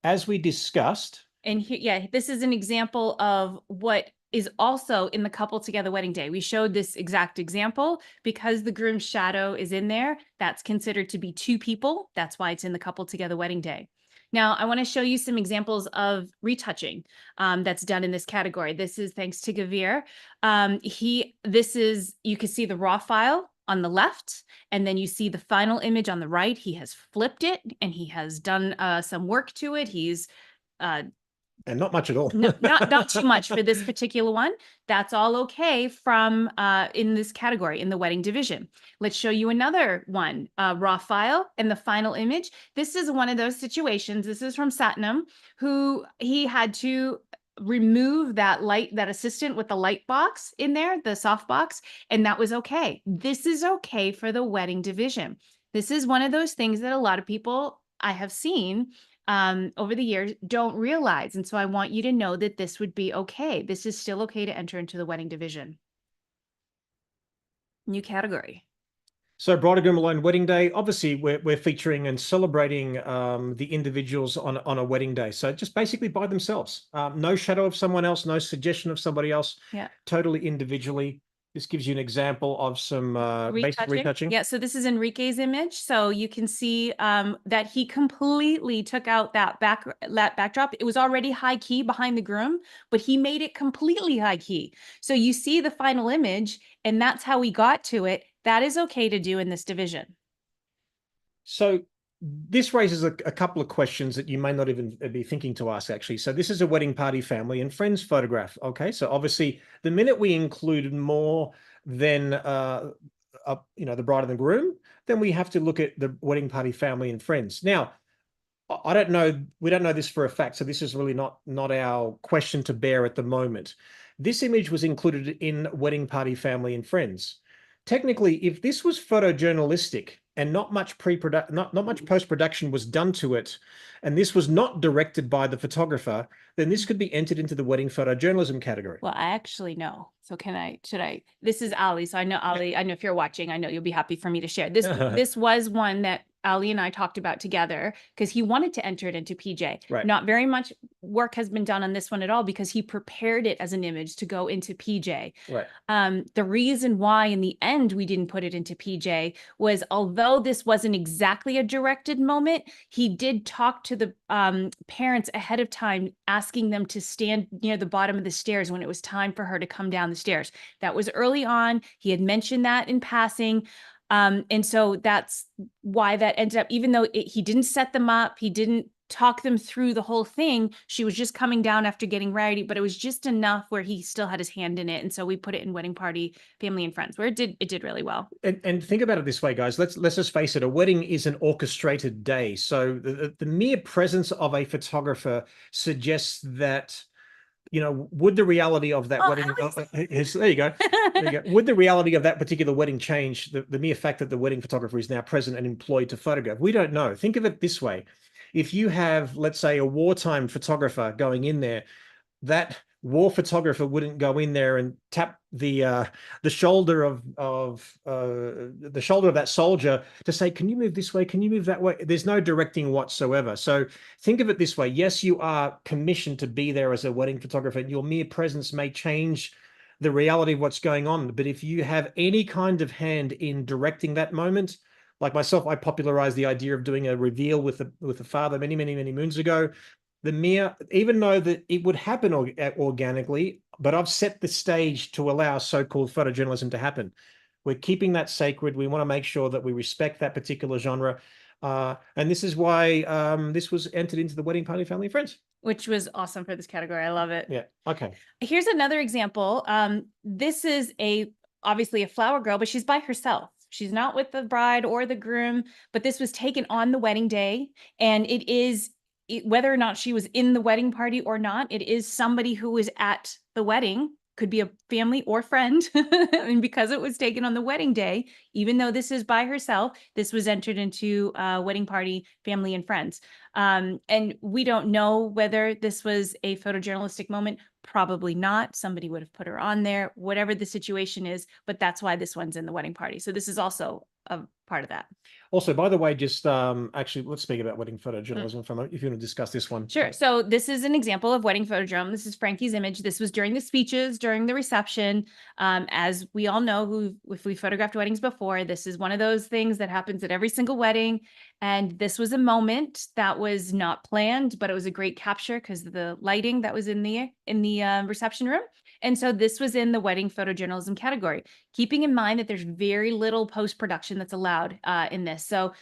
As we discussed. And here, yeah, this is an example of what is also in the couple together wedding day. We showed this exact example because the groom's shadow is in there. That's considered to be 2 people. That's why it's in the couple together wedding day. Now, I want to show you some examples of retouching that's done in this category. This is thanks to Gavir. You can see the raw file on the left, and then you see the final image on the right. He has flipped it and he has done some work to it. He's And not much at all. no, not too much for this particular one. That's all okay from in this category in the wedding division. Let's show you another one, raw file and the final image. This is one of those situations. This is from Satnam, who he had to remove that assistant with the light box in there, the soft box, and that was okay. This is okay for the wedding division. This is one of those things that a lot of people I have seen over the years don't realize. And so I want you to know that this would be okay. This is still okay to enter into the wedding division. New category. So bride and groom alone wedding day. Obviously, we're featuring and celebrating the individuals on a wedding day. So just basically by themselves. No shadow of someone else, no suggestion of somebody else. Yeah. Totally individually. This gives you an example of some basic retouching. Yeah, so this is Enrique's image. So you can see that he completely took out that backdrop. It was already high key behind the groom, but he made it completely high key. So you see the final image, and that's how we got to it. That is okay to do in this division. So this raises a couple of questions that you may not even be thinking to ask, actually. So this is a wedding party family and friends photograph. Okay, so obviously the minute we included more than the bride and the groom, then we have to look at the wedding party family and friends. Now, I don't know, we don't know this for a fact, so this is really not our question to bear at the moment. This image was included in wedding party family and friends. Technically, if this was photojournalistic and not much post-production was done to it, and this was not directed by the photographer, then this could be entered into the wedding photojournalism category. Well, I actually know. So should I? This is Ali. So I know Ali, I know if you're watching, I know you'll be happy for me to share. This was one that Ali and I talked about together because he wanted to enter it into PJ. Right. Not very much work has been done on this one at all because he prepared it as an image to go into PJ. Right. The reason why in the end we didn't put it into PJ was, although this wasn't exactly a directed moment, he did talk to the parents ahead of time, asking them to stand near the bottom of the stairs when it was time for her to come down the stairs. That was early on. He had mentioned that in passing. And so that's why that ended up, even though he didn't set them up, he didn't talk them through the whole thing. She was just coming down after getting ready, but it was just enough where he still had his hand in it. And so we put it in wedding party, family and friends, where it did really well. And think about it this way, guys. Let's just face it. A wedding is an orchestrated day. So the mere presence of a photographer suggests that, would the reality of that wedding, there you go. There you go. Would the reality of that particular wedding change the mere fact that the wedding photographer is now present and employed to photograph? We don't know. Think of it this way. If you have, let's say, a wartime photographer going in there, that war photographer wouldn't go in there and tap the shoulder of that soldier to say, can you move this way? Can you move that way? There's no directing whatsoever. So think of it this way. Yes, you are commissioned to be there as a wedding photographer, and your mere presence may change the reality of what's going on. But if you have any kind of hand in directing that moment, like myself, I popularized the idea of doing a reveal with the father many moons ago. Even though that it would happen organically, but I've set the stage to allow so-called photojournalism to happen. We're keeping that sacred. We want to make sure that we respect that particular genre. And this is why this was entered into the wedding party, family, and friends. Which was awesome for this category. I love it. Yeah. Okay. Here's another example. This is obviously a flower girl, but she's by herself. She's not with the bride or the groom, but this was taken on the wedding day. And whether or not she was in the wedding party or not, it is somebody who was at the wedding. Could be a family or friend. And because it was taken on the wedding day, even though this is by herself, this was entered into wedding party, family and friends. And we don't know whether this was a photojournalistic moment. Probably not. Somebody would have put her on there, whatever the situation is, but that's why this one's in the wedding party. So this is also a part of that. Also, by the way, just actually, let's speak about wedding photojournalism if you want to discuss this one. Sure. So this is an example of wedding photojournalism. This is Frankie's image. This was during the speeches, during the reception. As we all know, if we photographed weddings before, this is one of those things that happens at every single wedding. And this was a moment that was not planned, but it was a great capture because of the lighting that was in the reception room. And so this was in the wedding photojournalism category, keeping in mind that there's very little post-production that's allowed in this. So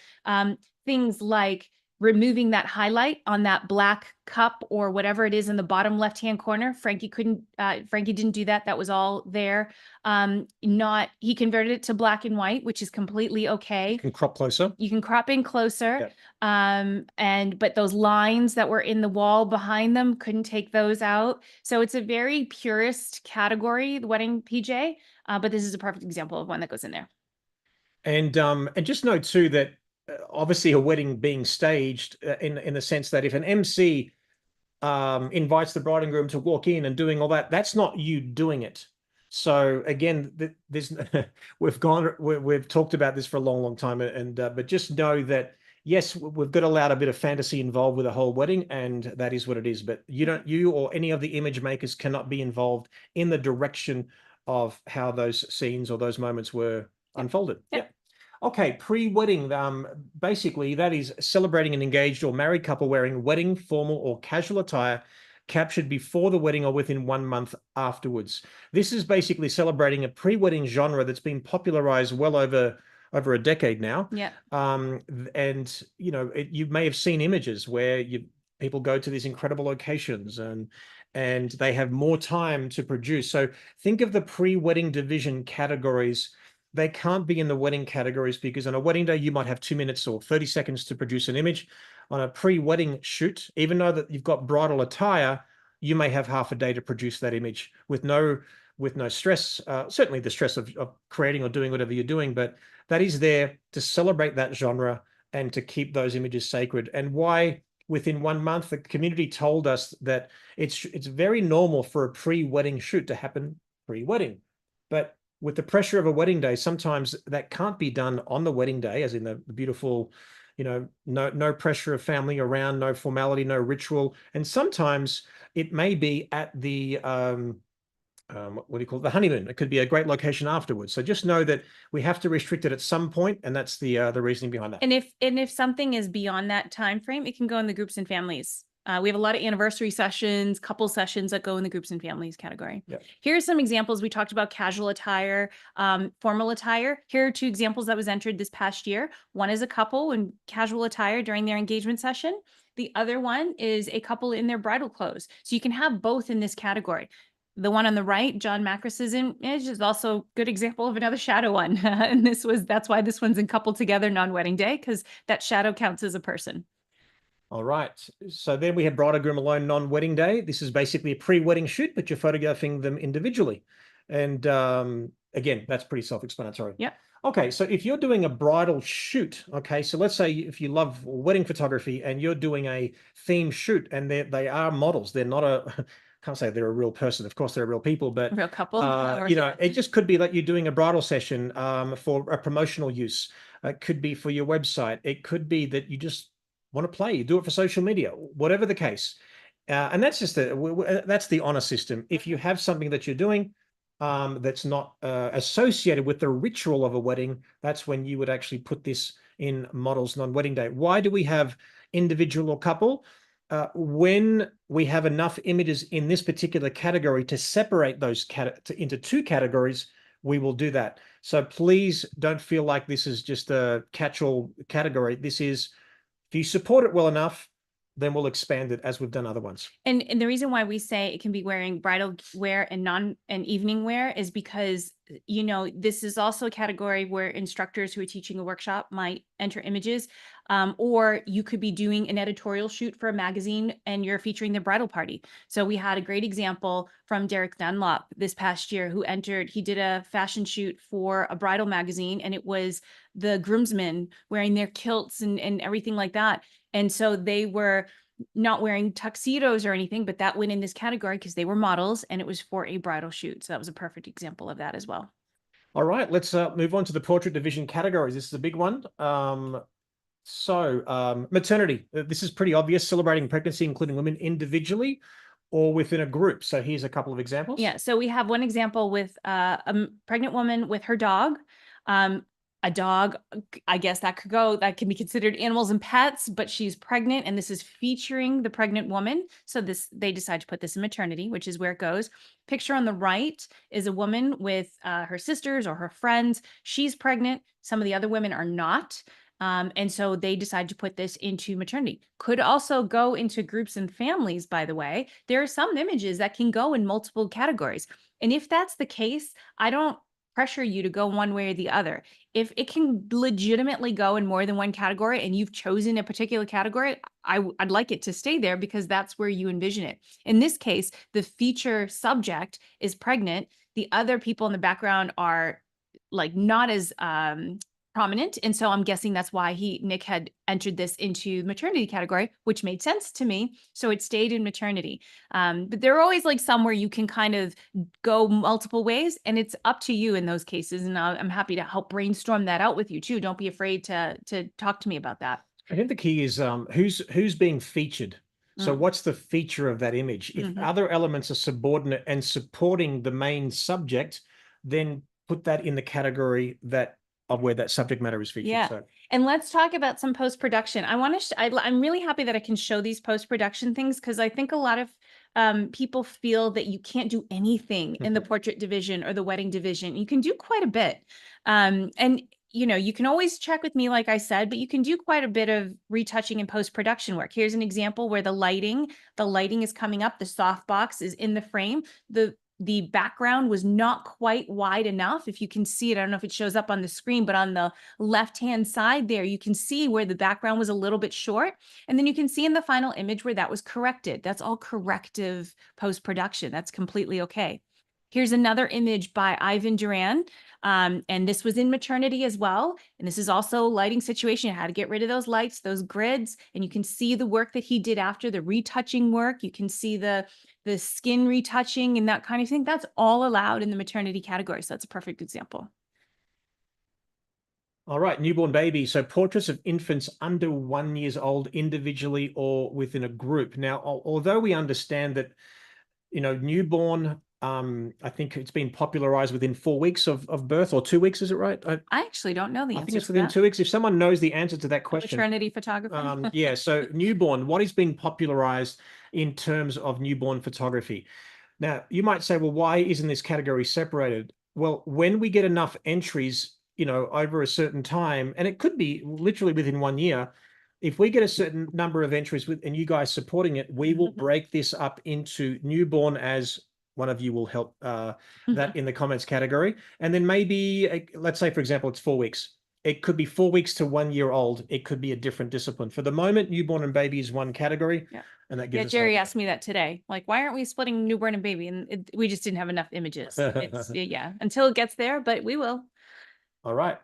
things like removing that highlight on that black cup or whatever it is in the bottom left-hand corner. Frankie didn't do that. That was all there. He converted it to black and white, which is completely okay. You can crop closer. You can crop in closer. Yep. But those lines that were in the wall behind them, couldn't take those out. So it's a very purist category, the wedding PJ, but this is a perfect example of one that goes in there. And just note too that obviously a wedding being staged in the sense that if an MC invites the bride and groom to walk in and doing all that, that's not you doing it. So again, we've talked about this for a long time, and but just know that yes, we've got allowed a bit of fantasy involved with the whole wedding, and that is what it is. But you or any of the image makers cannot be involved in the direction of how those scenes or those moments were unfolded. Yep. Okay, pre-wedding, basically that is celebrating an engaged or married couple wearing wedding, formal or casual attire captured before the wedding or within 1 month afterwards. This is basically celebrating a pre-wedding genre that's been popularized well over a decade now. Yeah. And you may have seen images where people go to these incredible locations and they have more time to produce. So think of the pre-wedding division categories. They can't be in the wedding categories because on a wedding day, you might have 2 minutes or 30 seconds to produce an image. On a pre-wedding shoot, even though that you've got bridal attire, you may have half a day to produce that image with no stress, certainly the stress of creating or doing whatever you're doing, but that is there to celebrate that genre and to keep those images sacred. And why within 1 month, the community told us that it's very normal for a pre-wedding shoot to happen pre-wedding. But with the pressure of a wedding day, sometimes that can't be done on the wedding day, as in the beautiful, no pressure of family around, no formality, no ritual. And sometimes it may be at the, what do you call it? The honeymoon. It could be a great location afterwards. So just know that we have to restrict it at some point, and that's the reasoning behind that. And if something is beyond that time frame, it can go in the groups and families. We have a lot of anniversary sessions, couple sessions that go in the groups and families category. Yep. Here are some examples. We talked about casual attire, formal attire. Here are 2 examples that was entered this past year. One is a couple in casual attire during their engagement session. The other one is a couple in their bridal clothes. So you can have both in this category. The one on the right, John Macris is just also a good example of another shadow one. And that's why this one's in couple together non-wedding day, because that shadow counts as a person. All right. So then we have bride and groom alone non-wedding day. This is basically a pre-wedding shoot, but you're photographing them individually. And again, that's pretty self-explanatory. Yeah. Okay. So if you're doing a bridal shoot, okay, so let's say if you love wedding photography and you're doing a theme shoot and they are models, they're not can't say they're a real person. Of course, they're real people, but real couple. It just could be that you're doing a bridal session for a promotional use. It could be for your website. It could be that you just want to play, you do it for social media, whatever the case. And that's just that's the honor system. If you have something that you're doing that's not associated with the ritual of a wedding, that's when you would actually put this in models non-wedding day. Why do we have individual or couple? When we have enough images in this particular category to separate those into 2 categories, we will do that. So please don't feel like this is just a catch-all category. This is, if you support it well enough, then we'll expand it as we've done other ones. And the reason why we say it can be wearing bridal wear and evening wear is because, this is also a category where instructors who are teaching a workshop might enter images, or you could be doing an editorial shoot for a magazine and you're featuring the bridal party. So we had a great example from Derek Dunlop this past year he did a fashion shoot for a bridal magazine, and it was the groomsmen wearing their kilts and everything like that. And so they were not wearing tuxedos or anything, but that went in this category because they were models and it was for a bridal shoot. So that was a perfect example of that as well. All right, let's move on to the portrait division categories. This is a big one. Maternity. This is pretty obvious, celebrating pregnancy, including women individually or within a group. So here's a couple of examples. Yeah, so we have one example with a pregnant woman with her dog. A dog, I guess that can be considered animals and pets, but she's pregnant, and this is featuring the pregnant woman. So they decide to put this in maternity, which is where it goes. Picture on the right is a woman with her sisters or her friends. She's pregnant. Some of the other women are not. And so they decide to put this into maternity. Could also go into groups and families, by the way. There are some images that can go in multiple categories. And if that's the case, I don't pressure you to go one way or the other. If it can legitimately go in more than one category and you've chosen a particular category, I'd like it to stay there because that's where you envision it. In this case, the feature subject is pregnant. The other people in the background are like not as prominent. And so I'm guessing that's why Nick had entered this into maternity category, which made sense to me. So it stayed in maternity. But there are always like somewhere you can kind of go multiple ways, and it's up to you in those cases. And I'm happy to help brainstorm that out with you too. Don't be afraid to talk to me about that. I think the key is who's being featured. So Mm. what's the feature of that image? If Mhm. other elements are subordinate and supporting the main subject, then put that in the category that of where that subject matter is featured. Yeah. So And let's talk about some post-production. I want to, I'm really happy that I can show these post-production things because I think a lot of people feel that you can't do anything in the portrait division or the wedding division. You can do quite a bit. And you can always check with me, like I said, but you can do quite a bit of retouching and post-production work. Here's an example where the lighting is coming up. The softbox is in the frame. The background was not quite wide enough. If you can see it, I don't know if it shows up on the screen, but on the left-hand side there, you can see where the background was a little bit short. And then you can see in the final image where that was corrected. That's all corrective post-production. That's completely okay. Here's another image by Ivan Duran. And this was in maternity as well. And this is also a lighting situation. How to get rid of those lights, those grids. And you can see the work that he did after the retouching work. You can see the skin retouching and that kind of thing. That's all allowed in the maternity category. So that's a perfect example. all right, newborn baby. So portraits of infants under 1 year old individually or within a group. Now, although we understand that, newborn, I think it's been popularized within 4 weeks of birth or 2 weeks, is it right? I actually don't know the I think answer it's to within that. 2 weeks. If someone knows the answer to that A question, maternity photographer. yeah. So newborn, what is being popularized in terms of newborn photography? Now, you might say, well, why isn't this category separated? Well, when we get enough entries, over a certain time, and it could be literally within 1 year, if we get a certain number of entries and you guys supporting it, we will break this up into newborn, as one of you will help that in the comments category. And then maybe, let's say, for example, it's 4 weeks. It could be 4 weeks to 1 year old. It could be a different discipline. For the moment, newborn and baby is one category. Yeah. And that Yeah, gives us Jerry asked me that today. Like, why aren't we splitting newborn and baby? And we just didn't have enough images. It's yeah, until it gets there, but we will. All right.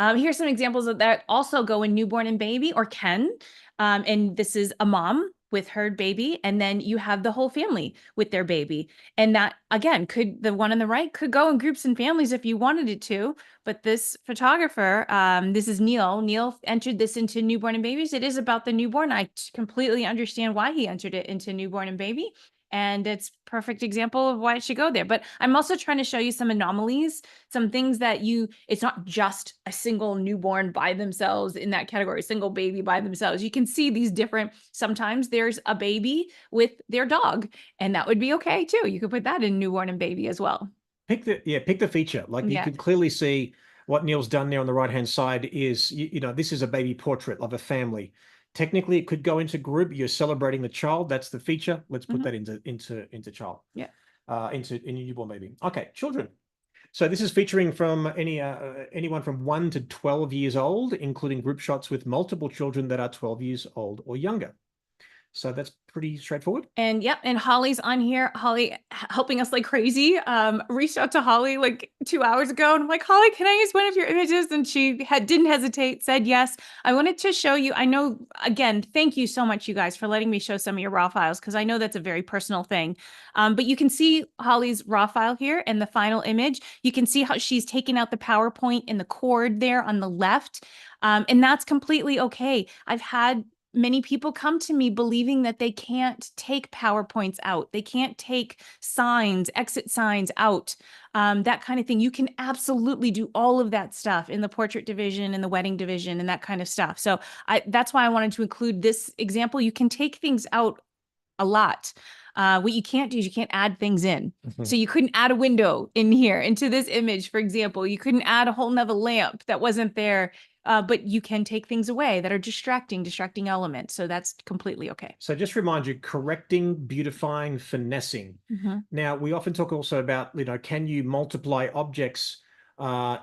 Here's some examples of that also go in newborn and baby or can. And this is a mom with her baby, and then you have the whole family with their baby. And that, again, the one on the right could go in groups and families if you wanted it to. But this photographer, this is Neil. Neil entered this into newborn and babies. It is about the newborn. I completely understand why he entered it into newborn and baby. And it's perfect example of why it should go there. But I'm also trying to show you some anomalies, some things that it's not just a single newborn by themselves in that category, single baby by themselves. You can see these different, sometimes there's a baby with their dog, and that would be okay too. You could put that in newborn and baby as well. Pick the feature. Like you Yeah. can clearly see what Neil's done there on the right-hand side is, this is a baby portrait of a family. Technically, it could go into group. You're celebrating the child. That's the feature. Let's put that into child. Yeah. In newborn baby. Okay, children. So this is featuring from anyone from 1 to 12 years old, including group shots with multiple children that are 12 years old or younger. So that's pretty straightforward. And yep, and Holly's on here. Holly helping us like crazy. Reached out to Holly like 2 hours ago, and I'm like, Holly, can I use one of your images? And she didn't hesitate, said yes. I wanted to show you. I know, again, thank you so much, you guys, for letting me show some of your raw files because I know that's a very personal thing. But you can see Holly's raw file here and the final image. You can see how she's taken out the PowerPoint and the cord there on the left. And that's completely okay. I've had many people come to me believing that they can't take PowerPoints out. They can't take signs, exit signs out, that kind of thing. You can absolutely do all of that stuff in the portrait division and the wedding division and that kind of stuff. So that's why I wanted to include this example. You can take things out a lot. What you can't do is you can't add things in. So you couldn't add a window in here into this image, for example. You couldn't add a whole nother lamp that wasn't there. But you can take things away that are distracting elements. So that's completely okay. So just remind you, correcting, beautifying, finessing. Now, we often talk also about, can you multiply objects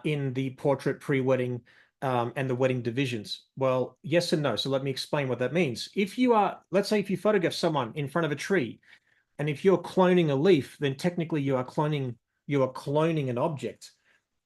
in the portrait pre-wedding and the wedding divisions? Well, yes and no. So let me explain what that means. If you are, let's say if you photograph someone in front of a tree, and if you're cloning a leaf, then technically you are cloning an object.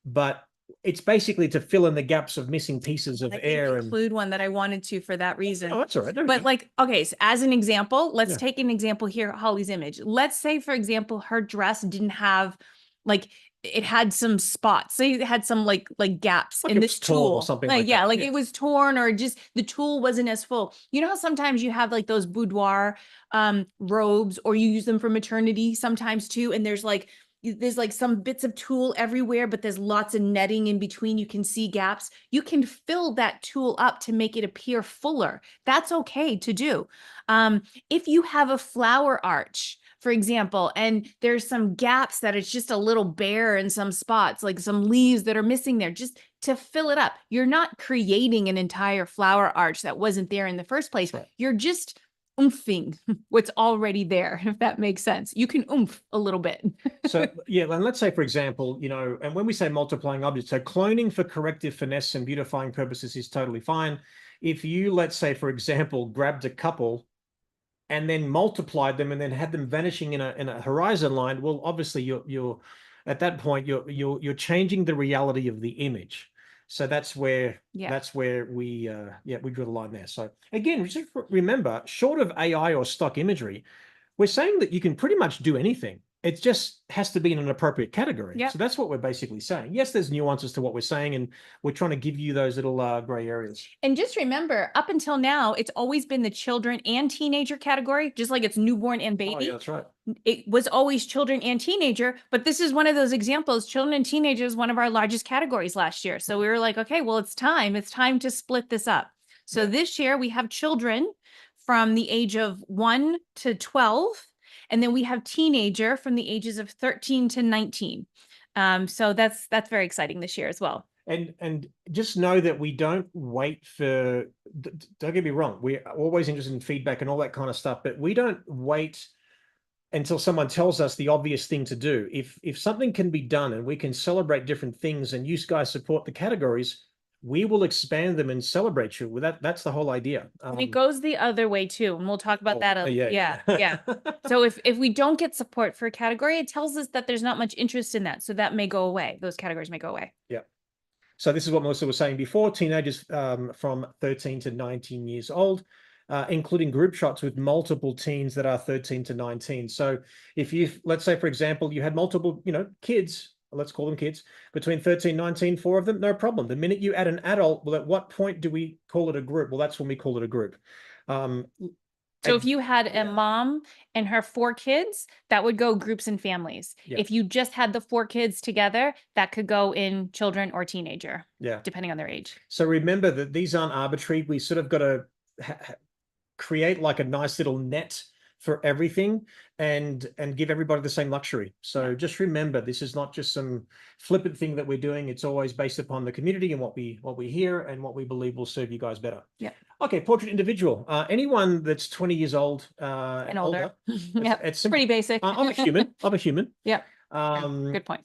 But it's basically to fill in the gaps of missing pieces of air. And include one that I wanted to for that reason. Oh, that's all right. But like, okay, so as an example, let's take an example here, Holly's image. Let's say, for example, her dress didn't have, like, it had some spots. So it had some like gaps in this tool or something like yeah, that. like it was torn, or just the tool wasn't as full. You know how sometimes you have like those boudoir robes, or you use them for maternity sometimes too, and there's like some bits of tulle everywhere, but there's lots of netting in between. You can see gaps. You can fill that tulle up to make it appear fuller. That's okay to do. If you have a flower arch, for example, and there's some gaps that it's just a little bare in some spots, like some leaves that are missing there, just to fill it up. You're not creating an entire flower arch that wasn't there in the first place. Right. You're just oomping what's already there, if that makes sense. You can oomph a little bit. So yeah, and let's say, for example, and when we say multiplying objects, so cloning for corrective, finesse, and beautifying purposes is totally fine. If you, let's say, for example, grabbed a couple and then multiplied them and then had them vanishing in a horizon line, well, obviously you're at that point you're changing the reality of the image. So that's where we draw the line there. So again, just remember, short of AI or stock imagery, we're saying that you can pretty much do anything. It just has to be in an appropriate category. Yep. So that's what we're basically saying. Yes, there's nuances to what we're saying, and we're trying to give you those little gray areas. And just remember, up until now, it's always been the children and teenager category, just like it's newborn and baby. Oh, yeah, that's right. It was always children and teenager, but this is one of those examples. Children and teenagers, one of our largest categories last year. So we were like, okay, well, it's time to split this up. So this year we have children from the age of 1 to 12. And then we have teenager from the ages of 13 to 19. So that's very exciting this year as well. And just know that we don't wait for, don't get me wrong, we're always interested in feedback and all that kind of stuff, but we don't wait until someone tells us the obvious thing to do. If something can be done and we can celebrate different things and you guys support the categories, we will expand them and celebrate you. Well, that's the whole idea. And it goes the other way too, and we'll talk about that. Yeah. So if we don't get support for a category, it tells us that there's not much interest in that. So that may go away. Those categories may go away. Yeah. So this is what Melissa was saying before, teenagers from 13 to 19 years old, including group shots with multiple teens that are 13 to 19. So if let's say, for example, you had multiple, kids, let's call them kids, between 13 and 19, 4 of them, no problem. The minute you add an adult, well, at what point do we call it a group? Well, that's when we call it a group. So if you had a mom and her 4 kids, that would go groups and families. Yeah. If you just had the 4 kids together, that could go in children or teenager, depending on their age. So remember that these aren't arbitrary. We sort of got to create like a nice little net for everything and give everybody the same luxury. So just remember, this is not just some flippant thing that we're doing. It's always based upon the community and what we hear and what we believe will serve you guys better. Yeah. Okay, portrait individual. Anyone that's 20 years old and older. It's pretty basic. I'm a human. I'm a human. Yep. Good point.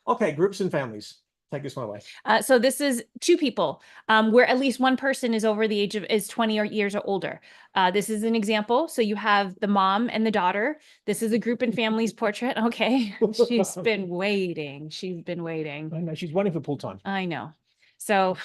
Okay, groups and families. Take this one away. So this is 2 people where at least one person is over the age of 20 years or older. This is an example. So you have the mom and the daughter. This is a group and families portrait. Okay. She's been waiting. I know, she's waiting for pool time. I know. So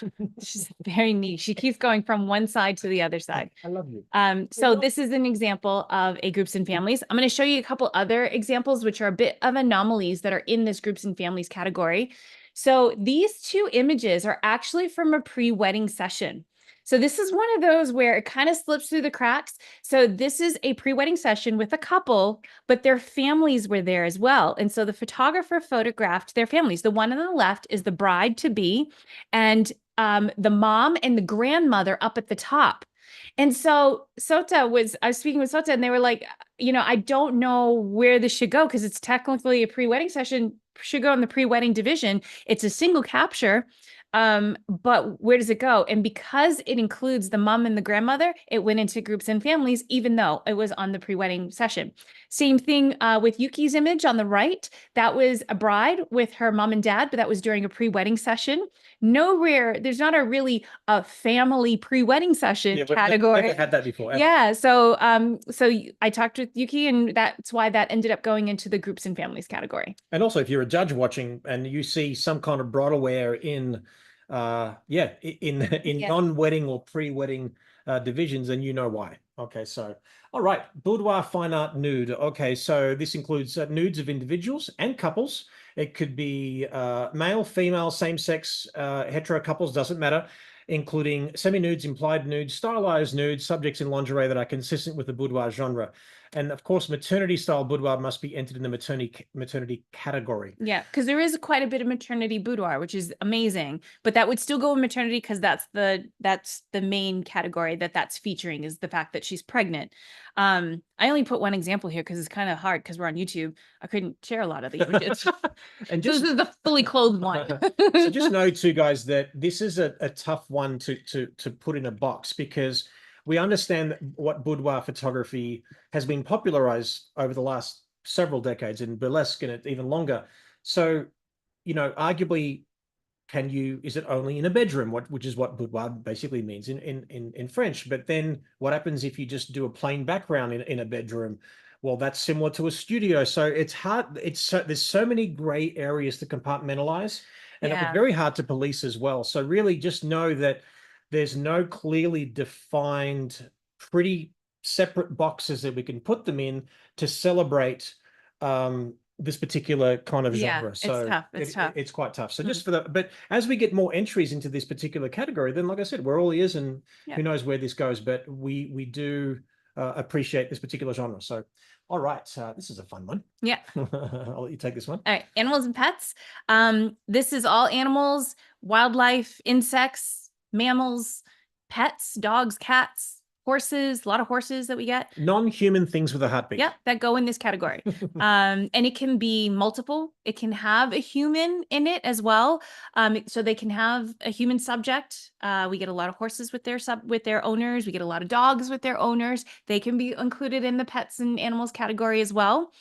she's very neat. She keeps going from one side to the other side. I love you. So this is an example of a groups and families. I'm going to show you a couple other examples, which are a bit of anomalies that are in this groups and families category. So these 2 images are actually from a pre-wedding session. So this is one of those where it kind of slips through the cracks. So this is a pre-wedding session with a couple, but their families were there as well. And so the photographer photographed their families. The one on the left is the bride to be, and the mom and the grandmother up at the top. And so I was speaking with Sota, and they were like, I don't know where this should go because it's technically a pre-wedding session, should go in the pre-wedding division. It's a single capture. But where does it go? And because it includes the mom and the grandmother, it went into groups and families, even though it was on the pre-wedding session. Same thing with Yuki's image on the right. That was a bride with her mom and dad, but that was during a pre-wedding session. Nowhere, there's not a family pre-wedding session category. Never had that before. Ever. Yeah. So I talked with Yuki, and that's why that ended up going into the groups and families category. And also, if you're a judge watching and you see some kind of bridal wear in non-wedding or pre-wedding divisions, then you know why. Okay, so all right, boudoir fine art nude. Okay, so this includes nudes of individuals and couples. It could be male, female, same-sex, hetero couples, doesn't matter, including semi-nudes, implied nudes, stylized nudes, subjects in lingerie that are consistent with the boudoir genre. And of course, maternity style boudoir must be entered in the maternity category. Yeah, because there is quite a bit of maternity boudoir, which is amazing, but that would still go in maternity because that's the main category that's featuring, is the fact that she's pregnant. I only put one example here because it's kind of hard because we're on YouTube. I couldn't share a lot of the images. And this is the fully clothed one. So just know too, guys, that this is a tough one to put in a box, because we understand what boudoir photography has been popularized over the last several decades, in burlesque and even longer. So, arguably, is it only in a bedroom, which is what boudoir basically means in French. But then what happens if you just do a plain background in a bedroom? Well, that's similar to a studio. So it's hard. There's so many gray areas to compartmentalize, and it was very hard to police as well. So really just know that there's no clearly defined, pretty separate boxes that we can put them in to celebrate this particular kind of genre. So it's tough. It's quite tough. So just for that, but as we get more entries into this particular category, then like I said, we're all ears, and who knows where this goes, but we do appreciate this particular genre. So, all right, this is a fun one. Yeah. I'll let you take this one. All right, animals and pets. This is all animals, wildlife, insects, mammals, pets, dogs, cats, horses, a lot of horses that we get. Non-human things with a heartbeat. Yeah, that go in this category. And it can be multiple. It can have a human in it as well. So they can have a human subject. We get a lot of horses with their owners. We get a lot of dogs with their owners. They can be included in the pets and animals category as well.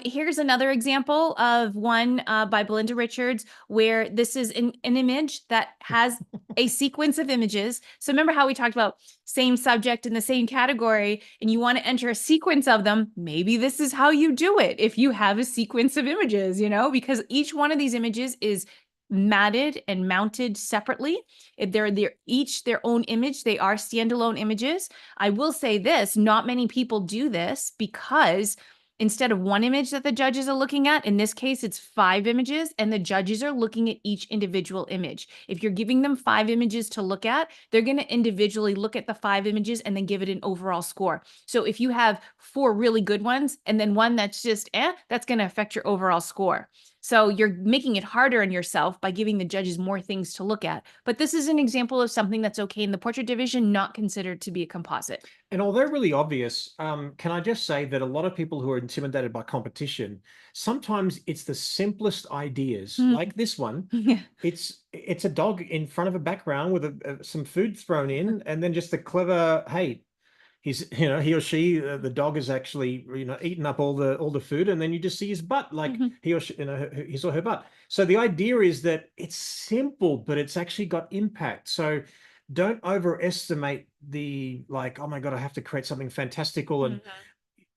Here's another example of one by Belinda Richards, where this is an image that has a sequence of images. So remember how we talked about same subject in the same category, and you want to enter a sequence of them? Maybe this is how you do it if you have a sequence of images, because each one of these images is matted and mounted separately. They're each their own image. They are standalone images. I will say this, not many people do this, because instead of one image that the judges are looking at, in this case, it's 5 images, and the judges are looking at each individual image. If you're giving them 5 images to look at, they're going to individually look at the 5 images and then give it an overall score. So if you have 4 really good ones and then one that's just that's going to affect your overall score. So you're making it harder on yourself by giving the judges more things to look at. But this is an example of something that's okay in the portrait division, not considered to be a composite. And although really obvious, can I just say that a lot of people who are intimidated by competition, sometimes it's the simplest ideas, like this one. Yeah. It's a dog in front of a background with some food thrown in, and then just a clever, hey, he or she, the dog is actually, eating up all the food, and then you just see his butt, like he or she, his or her butt. So the idea is that it's simple, but it's actually got impact. So don't overestimate the, like, oh my God, I have to create something fantastical. And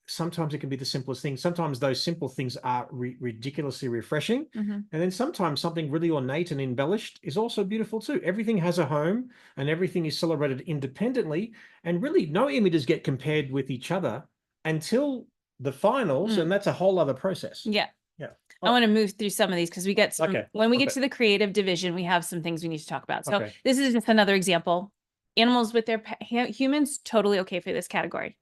sometimes it can be the simplest thing. Sometimes those simple things are ridiculously refreshing. And then sometimes something really ornate and embellished is also beautiful too. Everything has a home, and everything is celebrated independently. And really no images get compared with each other until the finals. And that's a whole other process. Yeah. Yeah. I want to move through some of these because we get some, when we get to the creative division, we have some things we need to talk about. So this is just another example. Animals with their humans, totally okay for this category.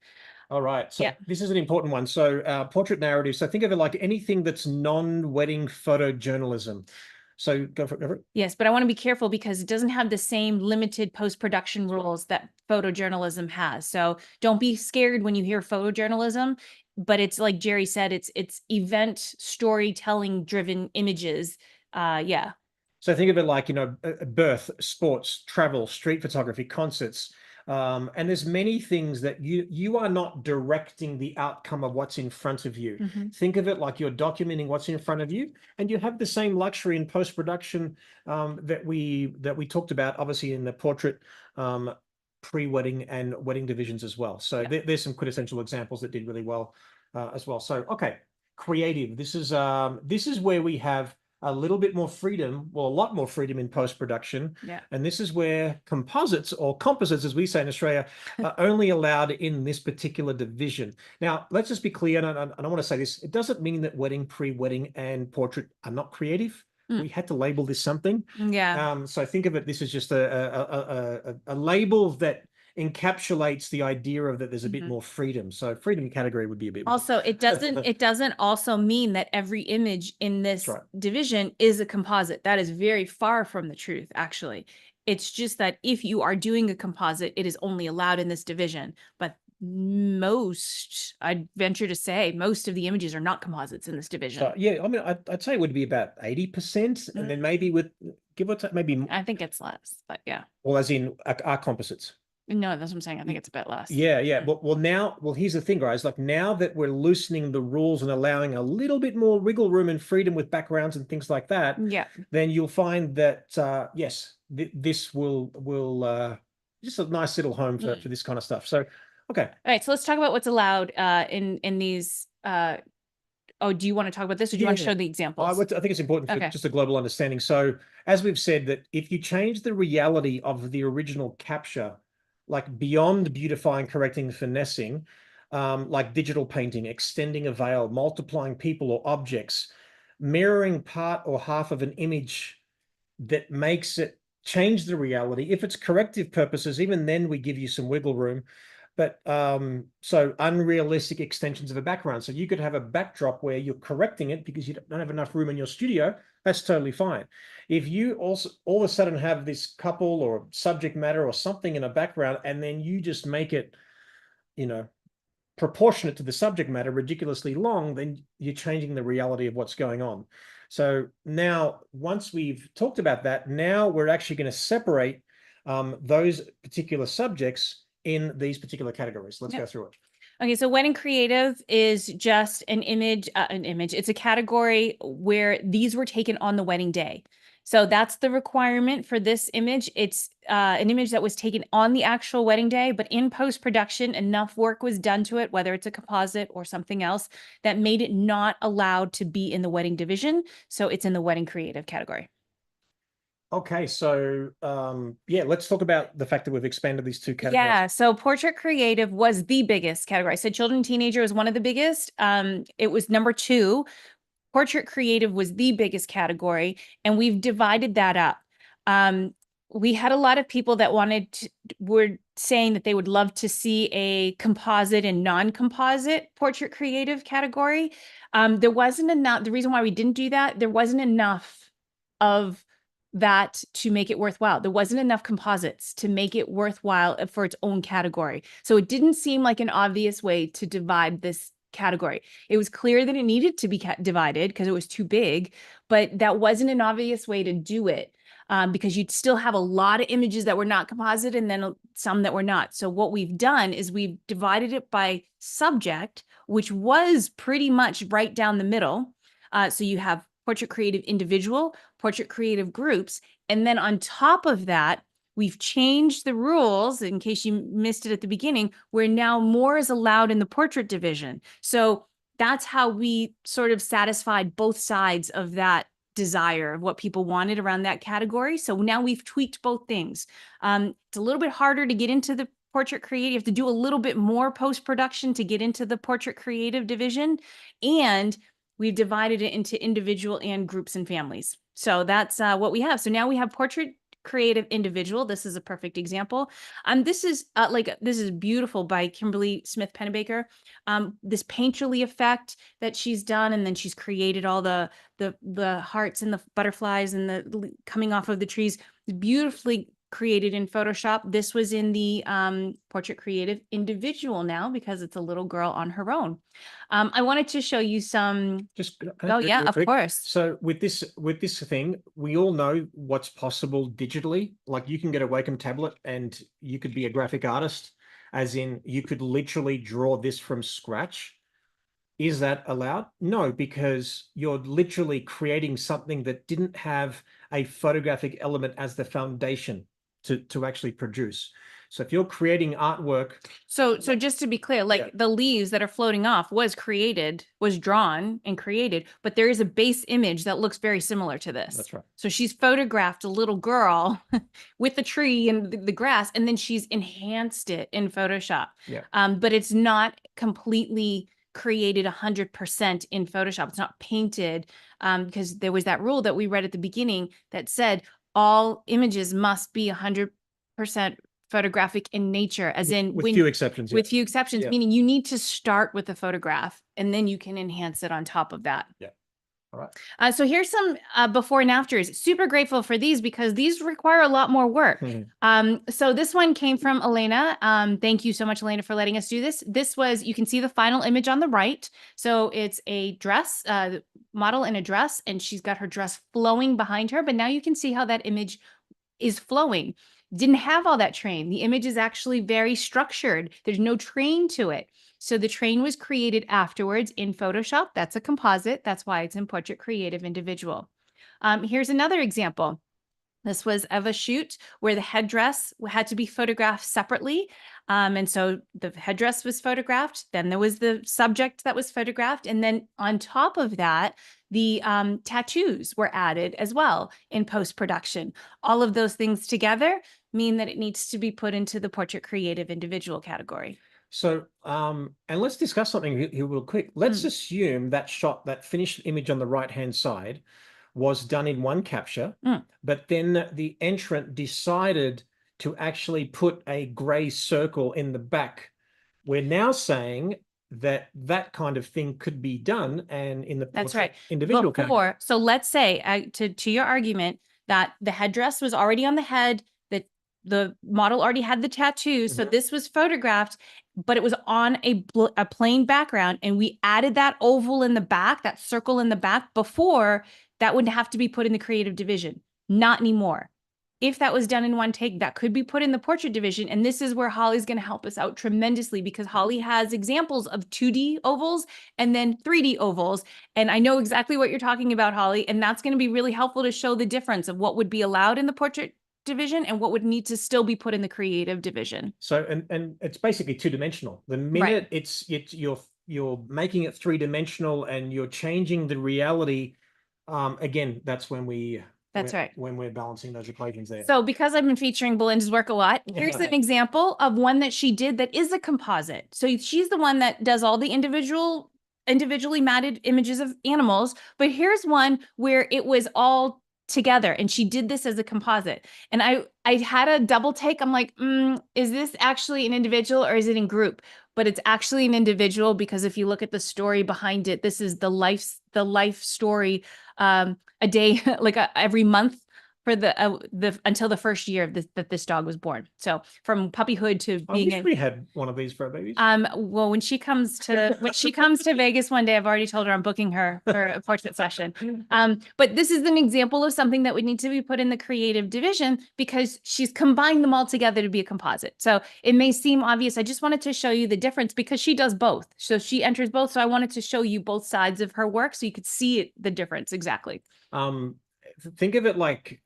All right. Yeah. So this is an important one. So portrait narrative. So think of it like anything that's non-wedding photojournalism. So go for it. Go for it. Yes, but I want to be careful because it doesn't have the same limited post-production rules that photojournalism has. So don't be scared when you hear photojournalism, but it's like Jerry said, it's event storytelling driven images. Yeah. So think of it like, birth, sports, travel, street photography, concerts. And there's many things that you are not directing the outcome of what's in front of you. Mhm. Think of it like you're documenting what's in front of you, and you have the same luxury in post-production that we talked about, obviously in the portrait, pre-wedding and wedding divisions as well. So Yeah. there's some quintessential examples that did really well as well. So okay, creative. This is where we have a little bit more freedom, well, a lot more freedom in post-production. Yeah. And this is where composites, or composites, as we say in Australia, are only allowed in this particular division. Now, let's just be clear, and I want to say this, it doesn't mean that wedding, pre-wedding, and portrait are not creative. Mm. We had to label this something. Yeah. So think of it, this is just a label that encapsulates the idea of that there's a bit more freedom. So freedom category would be a bit more. Also, it doesn't also mean that every image in this right. division is a composite. That is very far from the truth, actually. It's just that if you are doing a composite, it is only allowed in this division. But most, I'd venture to say, most of the images are not composites in this division. So yeah, I mean, I'd say it would be about 80%, and then maybe with give or take, maybe I think it's less, but yeah. well, as in our composites. No, that's what I'm saying. I think it's a bit less. Yeah. Well, here's the thing, guys. Like now that we're loosening the rules and allowing a little bit more wiggle room and freedom with backgrounds and things like that, Yeah. then you'll find that yes, this will just a nice little home for this kind of stuff. So, okay. All right, so let's talk about what's allowed in these. Oh, do you want to talk about this, or do you want to show the examples? I think it's important for Okay. just a global understanding. So, as we've said, that if you change the reality of the original capture, like beyond beautifying, correcting, finessing, like digital painting, extending a veil, multiplying people or objects, mirroring part or half of an image that makes it change the reality. If it's corrective purposes, even then we give you some wiggle room. But so unrealistic extensions of a background. So you could have a backdrop where you're correcting it because you don't have enough room in your studio. That's totally fine. If you also all of a sudden have this couple or subject matter or something in a background, and then you just make it, proportionate to the subject matter, ridiculously long, then you're changing the reality of what's going on. So now, once we've talked about that, now we're actually going to separate those particular subjects in these particular categories. Let's go through it. Okay, so wedding creative is just an image. It's a category where these were taken on the wedding day. So that's the requirement for this image. It's an image that was taken on the actual wedding day, but in post-production, enough work was done to it, whether it's a composite or something else, that made it not allowed to be in the wedding division. So it's in the wedding creative category. Okay, so let's talk about the fact that we've expanded these two categories. Yeah, so portrait creative was the biggest category. I said children and teenager was one of the biggest. It was number 2. Portrait creative was the biggest category, and we've divided that up. We had a lot of people that were saying that they would love to see a composite and non-composite portrait creative category. There wasn't enough. The reason why we didn't do that, there wasn't enough of that to make it worthwhile. There wasn't enough composites to make it worthwhile for its own category. So it didn't seem like an obvious way to divide this category. It was clear that it needed to be divided because it was too big, but that wasn't an obvious way to do it because you'd still have a lot of images that were not composite and then some that were not. So what we've done is we've divided it by subject, which was pretty much right down the middle. So you have portrait creative individual, portrait creative groups, and then on top of that, we've changed the rules, in case you missed it at the beginning, where now more is allowed in the portrait division. So that's how we sort of satisfied both sides of that desire of what people wanted around that category. So now we've tweaked both things. It's a little bit harder to get into the portrait creative. You have to do a little bit more post-production to get into the portrait creative division. And we've divided it into individual and groups and families. So that's what we have. So now we have portrait creative individual. This is a perfect example. This is this is beautiful by Kimberly Smith Pennebaker. This painterly effect that she's done, and then she's created all the hearts and the butterflies and the coming off of the trees, beautifully created in Photoshop. This was in the Portrait Creative Individual now, because it's a little girl on her own. I wanted to show you some. Just Oh yeah, real of quick. course. So with this thing, we all know what's possible digitally. Like you can get a Wacom tablet and you could be a graphic artist, as in you could literally draw this from scratch. Is that allowed? No, because you're literally creating something that didn't have a photographic element as the foundation to actually produce. So if you're creating artwork, So just to be clear, like Yeah. the leaves that are floating off was drawn and created, but there is a base image that looks very similar to this. That's right. So she's photographed a little girl with the tree and the grass, and then she's enhanced it in Photoshop. Yeah. But it's not completely created 100% in Photoshop. It's not painted, because there was that rule that we read at the beginning that said all images must be 100% photographic in nature, as in with few exceptions. with few exceptions, Yeah. meaning you need to start with a photograph and then you can enhance it on top of that. Yeah. All right. So here's some before and afters. Super grateful for these because these require a lot more work. So this one came from Elena. Thank you so much, Elena, for letting us do this. This was, you can see the final image on the right. So it's a dress, model in a dress, and she's got her dress flowing behind her. But now you can see how that image is flowing. Didn't have all that train. The image is actually very structured. There's no train to it. So the train was created afterwards in Photoshop. That's a composite. That's why it's in Portrait Creative Individual. Here's another example. This was of a shoot where the headdress had to be photographed separately. And so the headdress was photographed. Then there was the subject that was photographed. And then on top of that, the tattoos were added as well in post-production. All of those things together mean that it needs to be put into the Portrait Creative Individual category. So, and let's discuss something here real quick. Let's assume that shot, that finished image on the right-hand side, was done in one capture, but then the entrant decided to actually put a gray circle in the back. We're now saying that that kind of thing could be done, and in the That's right. individual category. So let's say to your argument that the headdress was already on the head, that the model already had the tattoo, so this was photographed, but it was on a plain background, and we added that oval in the back, that circle in the back. Before, that would have to be put in the creative division. Not anymore. If that was done in one take, that could be put in the portrait division. And this is where Holly's going to help us out tremendously, because Holly has examples of 2D ovals and then 3D ovals. And I know exactly what you're talking about, Holly. And that's going to be really helpful to show the difference of what would be allowed in the portrait division and what would need to still be put in the creative division. So, and it's basically two-dimensional. The minute you're making it three-dimensional and you're changing the reality, again, that's when when we're balancing those equations there. So because I've been featuring Belinda's work a lot, here's an example of one that she did that is a composite. So she's the one that does all the individually matted images of animals, but here's one where it was all together, and she did this as a composite. And I had a double take. I'm like, is this actually an individual or is it in group? But it's actually an individual, because if you look at the story behind it, this is the life story, a day, like every month for the until the first year of that this dog was born. So from puppyhood to being we had one of these for our babies. Well, when she comes to Vegas one day, I've already told her I'm booking her for a portrait session. But this is an example of something that would need to be put in the creative division, because she's combined them all together to be a composite. So it may seem obvious. I just wanted to show you the difference, because she does both. So she enters both. So I wanted to show you both sides of her work so you could see the difference exactly. Think of it like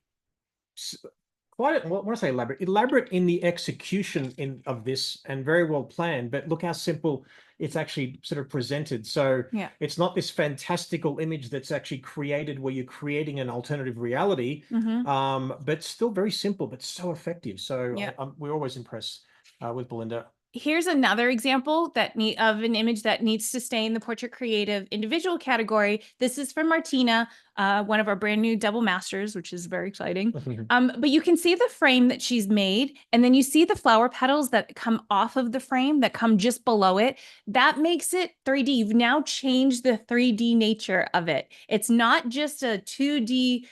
quite, when I say elaborate in the execution of this, and very well planned, but look how simple it's actually sort of presented. So it's not this fantastical image that's actually created where you're creating an alternative reality, but still very simple, but so effective. So we're always impressed with Belinda. Here's another example of an image that needs to stay in the portrait creative individual category. This is from Martina, one of our brand new double masters, which is very exciting. But you can see the frame that she's made, and then you see the flower petals that come off of the frame that come just below it. That makes it 3D. You've now changed the 3D nature of it. It's not just a 2D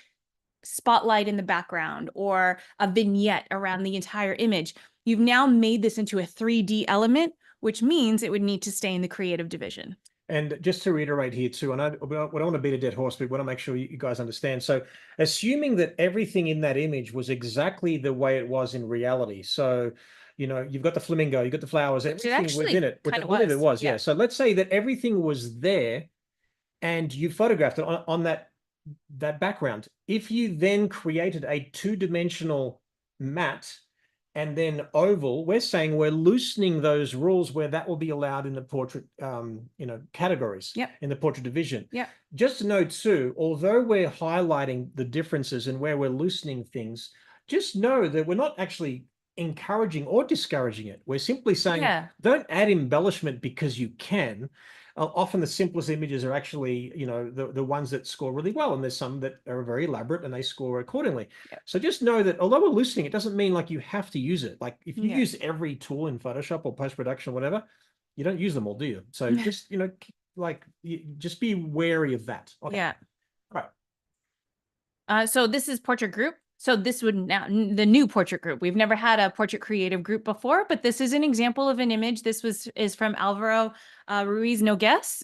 spotlight in the background or a vignette around the entire image. You've now made this into a 3D element, which means it would need to stay in the creative division. And just to reiterate here too, and I don't want to beat a dead horse, but I want to make sure you guys understand. So assuming that everything in that image was exactly the way it was in reality. So, you know, you've got the flamingo, you've got the flowers, everything within it. Kind of was. It was, yeah. So let's say that everything was there and you photographed it on that background. If you then created a two-dimensional matte and then oval, we're saying we're loosening those rules where that will be allowed in the portrait, categories, in the portrait division. Just to note too, although we're highlighting the differences and where we're loosening things, just know that we're not actually encouraging or discouraging it. We're simply saying, don't add embellishment because you can. Often the simplest images are actually, the ones that score really well. And there's some that are very elaborate and they score accordingly. So just know that although we're loosening, it doesn't mean like you have to use it. Like if you use every tool in Photoshop or post-production or whatever, you don't use them all, do you? So just, just be wary of that. Okay. Right. So this is portrait group. So this would now the new portrait group. We've never had a portrait creative group before, but this is an example of an image. This is from Alvaro Ruiz Nogues.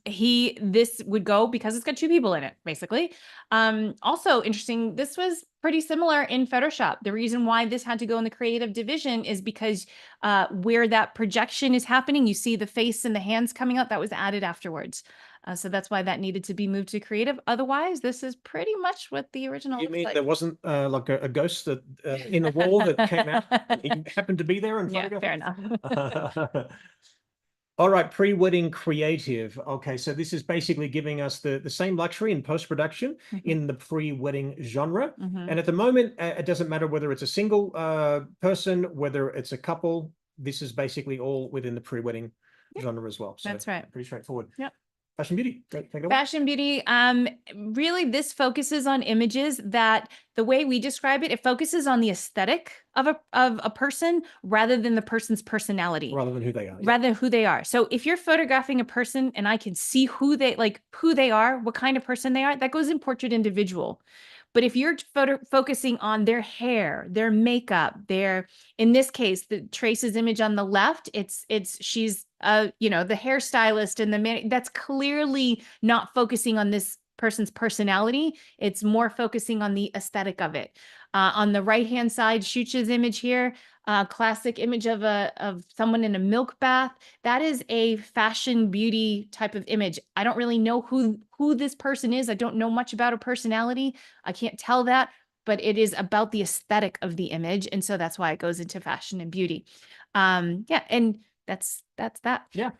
This would go because it's got two people in it, basically. Also interesting, this was pretty similar in Photoshop. The reason why this had to go in the creative division is because where that projection is happening, you see the face and the hands coming out, that was added afterwards. So that's why that needed to be moved to creative. Otherwise, this is pretty much what the original looks like. There wasn't like a ghost that in the wall that came out? He happened to be there and photographed? Fair enough. All right, pre-wedding creative. Okay, so this is basically giving us the same luxury in post-production in the pre-wedding genre. And at the moment, it doesn't matter whether it's a single person, whether it's a couple. This is basically all within the pre-wedding genre as well. So that's right. Pretty straightforward. Yep. Fashion beauty. Fashion beauty. Really, this focuses on images that the way we describe it, it focuses on the aesthetic of a person rather than the person's personality. Rather than who they are. Rather than who they are. So if you're photographing a person and I can see who they are, what kind of person they are, that goes in portrait individual. But if you're focusing on their hair, their makeup, in this case, the Trace's image on the left, she's the hairstylist and that's clearly not focusing on this person's personality. It's more focusing on the aesthetic of it. On the right-hand side, Shucha's image here, classic image of someone in a milk bath. That is a fashion beauty type of image. I don't really know who this person is. I don't know much about her personality. I can't tell that, but it is about the aesthetic of the image. And so that's why it goes into fashion and beauty. And that's that. Yeah.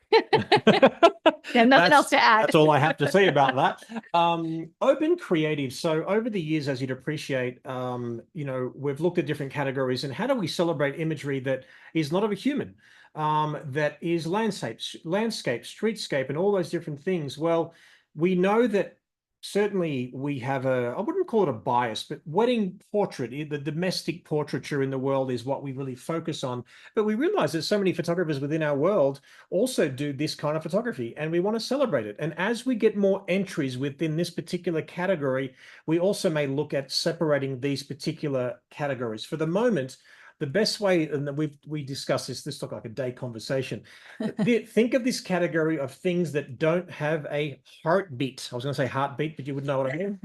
Nothing else to add. That's all I have to say about that. Open creative. So over the years, as you'd appreciate, we've looked at different categories and how do we celebrate imagery that is not of a human, that is landscape, streetscape, and all those different things. Well, we know that certainly we have I wouldn't call it a bias, but wedding portrait, the domestic portraiture in the world is what we really focus on. But we realize that so many photographers within our world also do this kind of photography and we want to celebrate it. And as we get more entries within this particular category, we also may look at separating these particular categories. For the moment, the best way, and we discussed this took like a day conversation. Think of this category of things that don't have a heartbeat. I was going to say heartbeat, but you would know what I mean.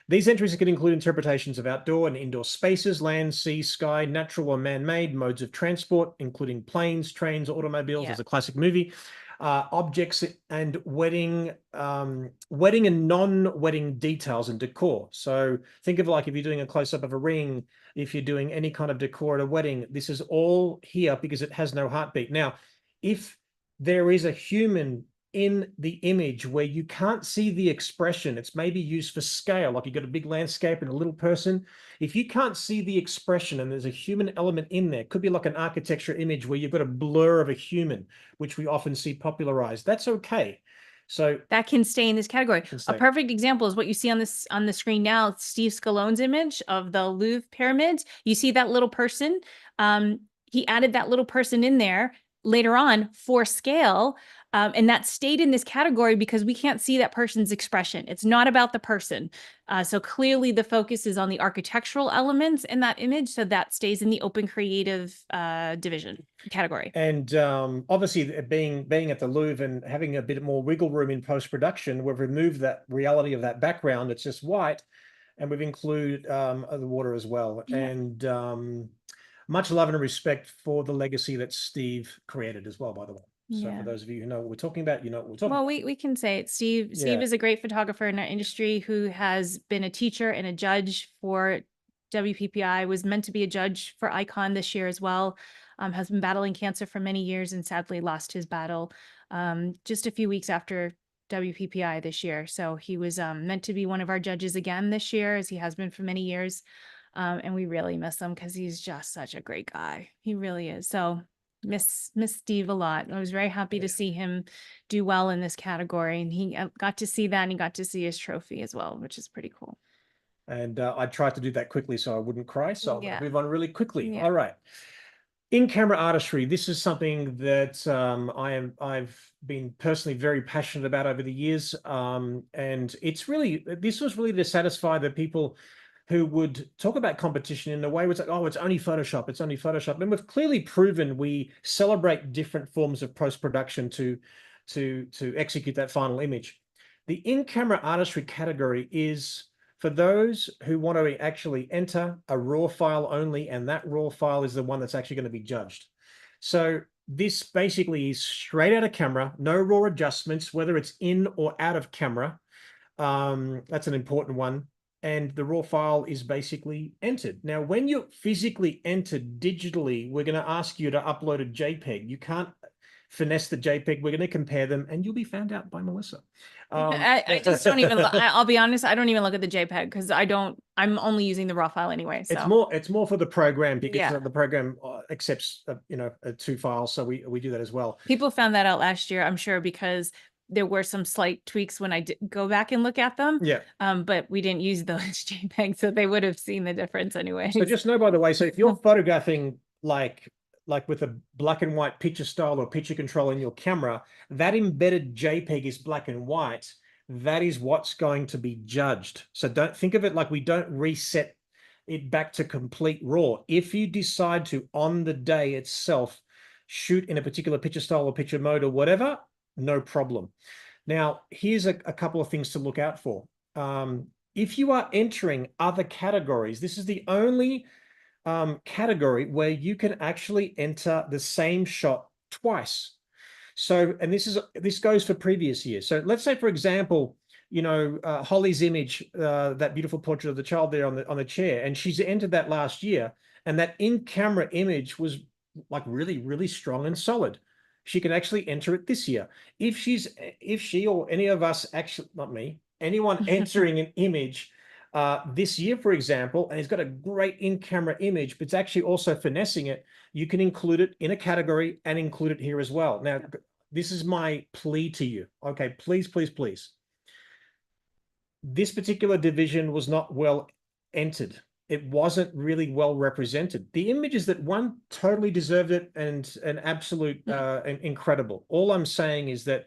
These entries can include interpretations of outdoor and indoor spaces, land, sea, sky, natural or man-made, modes of transport, including planes, trains, automobiles. There's a classic movie. Objects and wedding and non-wedding details and decor. So think of like if you're doing a close-up of a ring, if you're doing any kind of decor at a wedding, this is all here because it has no heartbeat. Now, if there is a human in the image where you can't see the expression, it's maybe used for scale, like you've got a big landscape and a little person. If you can't see the expression and there's a human element in there, it could be like an architecture image where you've got a blur of a human, which we often see popularized. That's okay. So that can stay in this category. A say, perfect example is what you see on the screen now, Steve Scalone's image of the Louvre pyramids. You see that little person. He added that little person in there later on for scale. And that stayed in this category because we can't see that person's expression. It's not about the person. So clearly the focus is on the architectural elements in that image. So that stays in the open creative division category. and obviously being at the Louvre and having a bit more wiggle room in post-production, we've removed that reality of that background. It's just white, and we've included the water as well. Yeah. And much love and respect for the legacy that Steve created as well, by the way. So Yeah. for those of you who know what we're talking about, you know what we're talking Well, about. we can say it. Steve Yeah. is a great photographer in our industry who has been a teacher and a judge for WPPI, was meant to be a judge for Icon this year as well. Has been battling cancer for many years and sadly lost his battle just a few weeks after WPPI this year. So he was meant to be one of our judges again this year, as he has been for many years. And we really miss him because he's just such a great guy. He really is. So miss Steve a lot. I was very happy to see him do well in this category, and he got to see that, and he got to see his trophy as well, which is pretty cool. And I tried to do that quickly so I wouldn't cry. So I'm going Yeah. to move on really quickly. Yeah. All right. In-camera artistry. This is something that I've been personally very passionate about over the years. And this was really to satisfy the people who would talk about competition in a way where it's like, oh, it's only Photoshop, it's only Photoshop. And we've clearly proven we celebrate different forms of post-production to execute that final image. The in-camera artistry category is for those who want to actually enter a raw file only, and that raw file is the one that's actually going to be judged. So this basically is straight out of camera, no raw adjustments, whether it's in or out of camera. That's an important one. And the raw file is basically entered. Now, when you physically enter digitally, we're going to ask you to upload a JPEG. You can't finesse the JPEG. We're going to compare them, and you'll be found out by Melissa. I just don't even I'll be honest, I don't even look at the JPEG because I'm only using the raw file anyway. So it's more for the program because yeah. the program accepts two files, so we do that as well. People found that out last year, I'm sure, because there were some slight tweaks when I did go back and look at them. Yeah. But we didn't use those JPEGs, so they would have seen the difference anyway. So just know, by the way, so if you're photographing like with a black and white picture style or picture control in your camera, that embedded JPEG is black and white. That is what's going to be judged. So don't think of it like we don't reset it back to complete raw. If you decide to, on the day itself, shoot in a particular picture style or picture mode or whatever, no problem. Now, here's a couple of things to look out for. If you are entering other categories, this is the only category where you can actually enter the same shot twice. So, and this goes for previous years. So let's say, for example, Holly's image, that beautiful portrait of the child there on the chair, and she's entered that last year, and that in-camera image was like really, really strong and solid. She can actually enter it this year. If she or any of us actually, not me, anyone entering an image this year, for example, and it's got a great in-camera image, but it's actually also finessing it, you can include it in a category and include it here as well. Now, this is my plea to you. Okay, please, please, please. This particular division was not well entered. It wasn't really well represented. The images that won totally deserved it, and an absolute incredible. All I'm saying is that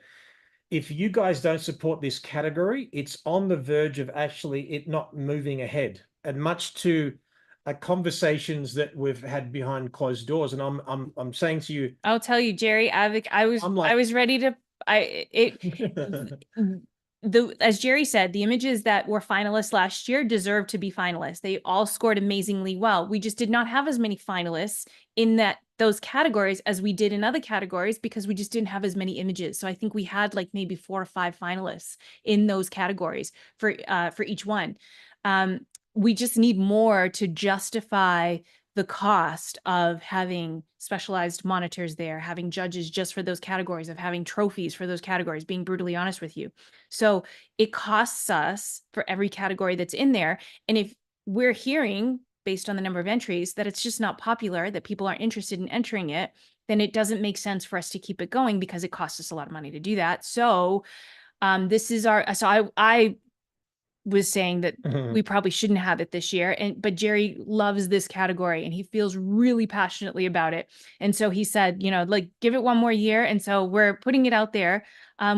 if you guys don't support this category, it's on the verge of actually it not moving ahead, and much to conversations that we've had behind closed doors. And I'm saying to you, I'll tell you, Jerry, I was ready to as Jerry said, the images that were finalists last year deserve to be finalists. They all scored amazingly well. We just did not have as many finalists in those categories as we did in other categories because we just didn't have as many images. So I think we had like maybe 4 or 5 finalists in those categories for each one. We just need more to justify the cost of having specialized monitors there, having judges just for those categories, of having trophies for those categories, being brutally honest with you. So it costs us for every category that's in there. And if we're hearing, based on the number of entries, that it's just not popular, that people aren't interested in entering it, then it doesn't make sense for us to keep it going because it costs us a lot of money to do that. So this is I was saying that we probably shouldn't have it this year. But Jerry loves this category and he feels really passionately about it. And so he said, like, give it one more year. And so we're putting it out there.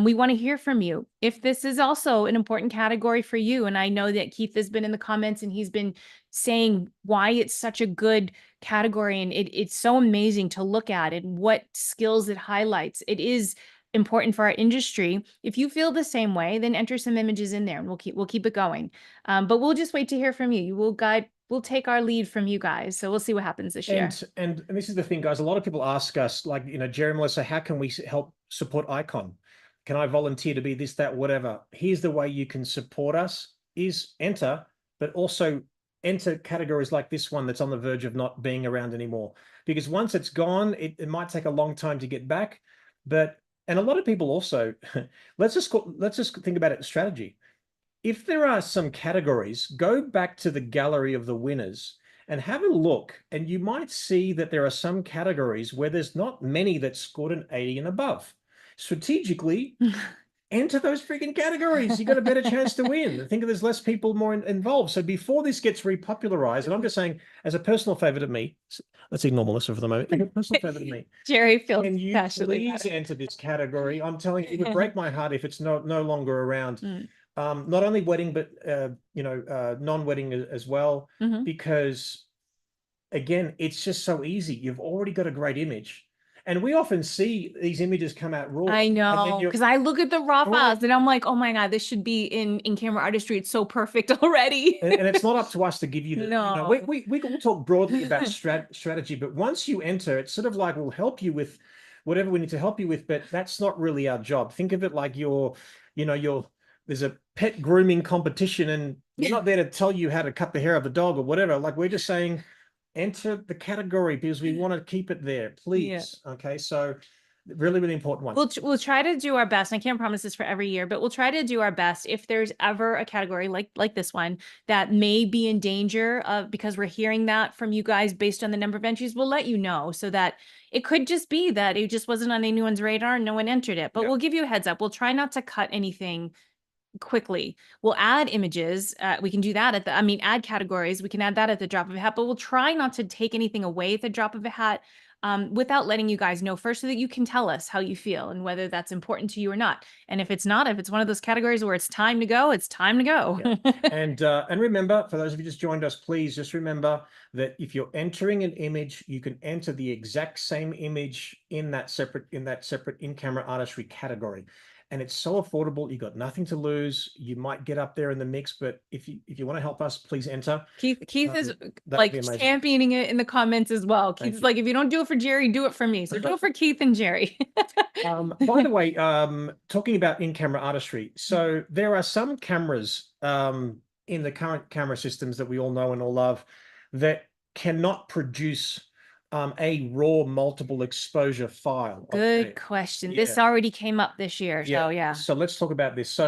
We want to hear from you if this is also an important category for you. And I know that Keith has been in the comments and he's been saying why it's such a good category. And it's so amazing to look at and what skills it highlights. It is important for our industry. If you feel the same way, then enter some images in there and we'll keep it going. But we'll just wait to hear from you. We'll take our lead from you guys. So we'll see what happens this year. And this is the thing, guys. A lot of people ask us, like, Jerry, Melissa, how can we help support Icon? Can I volunteer to be this, that, whatever? Here's the way you can support us is enter, but also enter categories like this one that's on the verge of not being around anymore. Because once it's gone, it might take a long time to get back. And a lot of people also, let's just think about it in strategy. If there are some categories, go back to the gallery of the winners and have a look, and you might see that there are some categories where there's not many that scored an 80 and above. Strategically, enter those freaking categories. You got a better chance to win. I think there's less people more involved. So before this gets repopularized, and I'm just saying, as a personal favor to me, let's ignore Melissa for the moment. A personal favor to me. Jerry feels Can you passionately please enter this category? I'm telling you, it would break my heart if it's no longer around. Not only wedding, but non-wedding as well, because again, it's just so easy. You've already got a great image. And we often see these images come out raw. I know, because I look at the raw files and I'm like, oh my God, this should be in camera artistry. It's so perfect already. and it's not up to us to give you the, no. We can talk broadly about strategy, but once you enter, it's sort of like, we'll help you with whatever we need to help you with, but that's not really our job. Think of it like there's a pet grooming competition and we're not there to tell you how to cut the hair of the dog or whatever. Like, we're just saying, enter the category because we want to keep it there, please. Yeah. Okay, so really, really important one. We'll try to do our best. I can't promise this for every year, but we'll try to do our best. If there's ever a category like this one that may be in danger of, because we're hearing that from you guys based on the number of entries, we'll let you know, so that it could just be that it just wasn't on anyone's radar and no one entered it. But we'll give you a heads up. We'll try not to cut anything quickly. We'll add images. We can do that add categories. We can add that at the drop of a hat, but we'll try not to take anything away at the drop of a hat without letting you guys know first, so that you can tell us how you feel and whether that's important to you or not. And if it's not, if it's one of those categories where it's time to go, it's time to go. Yeah. And remember, for those of you just joined us, please just remember that if you're entering an image, you can enter the exact same image in that separate in-camera artistry category. And it's so affordable. You got nothing to lose. You might get up there in the mix, but if you want to help us, please enter. Keith is like championing it in the comments as well. Keith's like, if you don't do it for Jerry, do it for me. So do it for Keith and Jerry. By the way, talking about in-camera artistry, so there are some cameras in the current camera systems that we all know and all love that cannot produce a raw multiple exposure file. Good question. This already came up this year. So yeah. So let's talk about this. So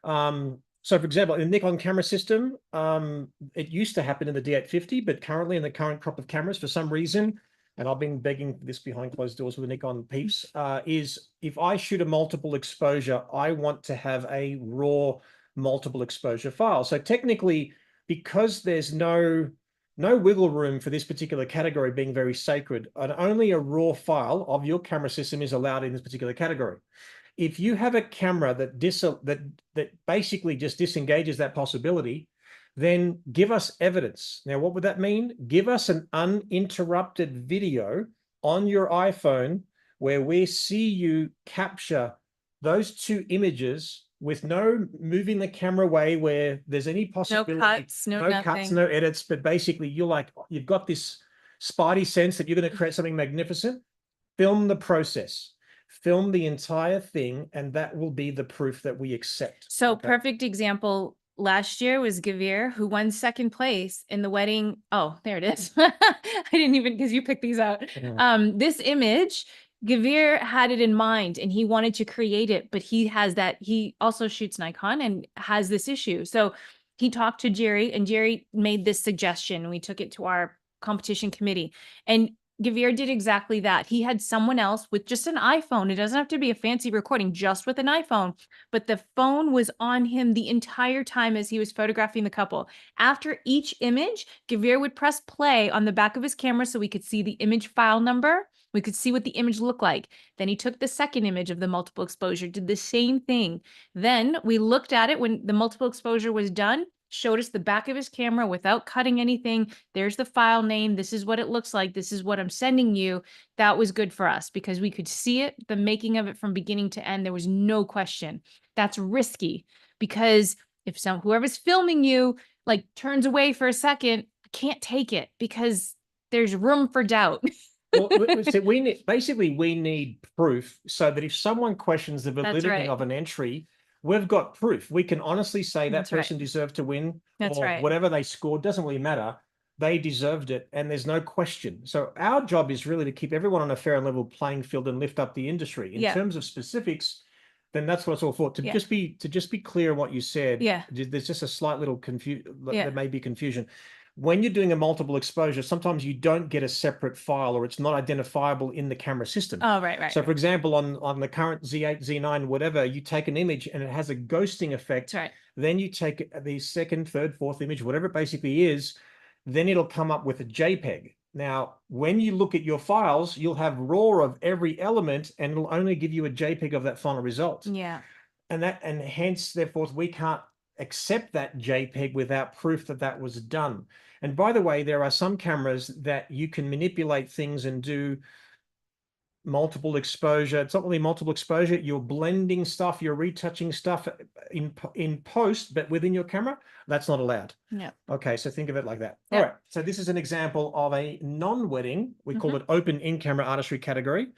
so for example, in the Nikon camera system, it used to happen in the D850, but currently in the current crop of cameras, for some reason, and I've been begging this behind closed doors with the Nikon peeps, is if I shoot a multiple exposure, I want to have a raw multiple exposure file. So technically, because there's no wiggle room for this particular category being very sacred, and only a raw file of your camera system is allowed in this particular category. If you have a camera that basically just disengages that possibility, then give us evidence. Now, what would that mean? Give us an uninterrupted video on your iPhone where we see you capture those two images with no moving the camera away where there's any possibility. No cuts, no edits, but basically you've got this spidey sense that you're going to create something magnificent. Film the process. Film the entire thing, and that will be the proof that we accept. So perfect example last year was Gavir, who won second place in the wedding. Oh, there it is. I didn't even, because you picked these out. This image, Gavir had it in mind and he wanted to create it, but he also shoots Nikon and has this issue. So he talked to Jerry and Jerry made this suggestion. We took it to our competition committee and Gavir did exactly that. He had someone else with just an iPhone. It doesn't have to be a fancy recording, just with an iPhone. But the phone was on him the entire time as he was photographing the couple. After each image, Gavir would press play on the back of his camera so we could see the image file number. We could see what the image looked like. Then he took the second image of the multiple exposure, did the same thing. Then we looked at it when the multiple exposure was done, showed us the back of his camera without cutting anything. There's the file name. This is what it looks like. This is what I'm sending you. That was good for us because we could see it, the making of it from beginning to end. There was no question. That's risky because if whoever's filming you like turns away for a second, can't take it because there's room for doubt. Well, we need proof so that if someone questions the validity of an entry, we've got proof. We can honestly say that person deserved to win, or whatever they scored, doesn't really matter. They deserved it, and there's no question. So our job is really to keep everyone on a fair and level playing field and lift up the industry. In terms of specifics, then that's what it's all for. To just be clear on what you said. There's just a slight little there may be confusion. When you're doing a multiple exposure, sometimes you don't get a separate file or it's not identifiable in the camera system. Oh, right. So for example, on the current Z8, Z9, whatever, you take an image and it has a ghosting effect. That's right. Then you take the second, third, fourth image, whatever it basically is, then it'll come up with a JPEG. Now, when you look at your files, you'll have RAW of every element and it'll only give you a JPEG of that final result. Yeah. And hence, therefore, we can't accept that JPEG without proof that that was done. And by the way, there are some cameras that you can manipulate things and do multiple exposure. It's not really multiple exposure. You're blending stuff, you're retouching stuff in post, but within your camera, that's not allowed. Yeah. Okay, so think of it like that. All right. So this is an example of a non-wedding. We call it open in-camera artistry category.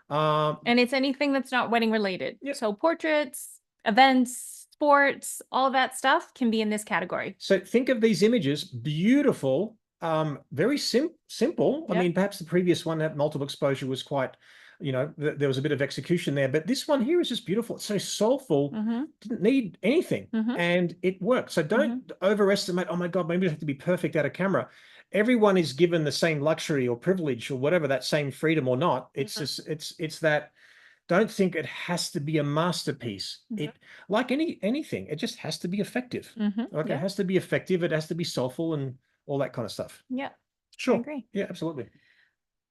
And it's anything that's not wedding related. So portraits, events, sports, all that stuff can be in this category. So think of these images, beautiful, very simple. I mean, perhaps the previous one, that multiple exposure, was quite, there was a bit of execution there, but this one here is just beautiful. It's so soulful, didn't need anything, and it worked. So don't overestimate, oh my God, maybe it has to be perfect out of camera. Everyone is given the same luxury or privilege or whatever, that same freedom or not. It's just, it's that. Don't think it has to be a masterpiece. It, like anything, it just has to be effective. Okay, it has to be effective. It has to be soulful and all that kind of stuff. Yeah, sure. I agree. Yeah, absolutely.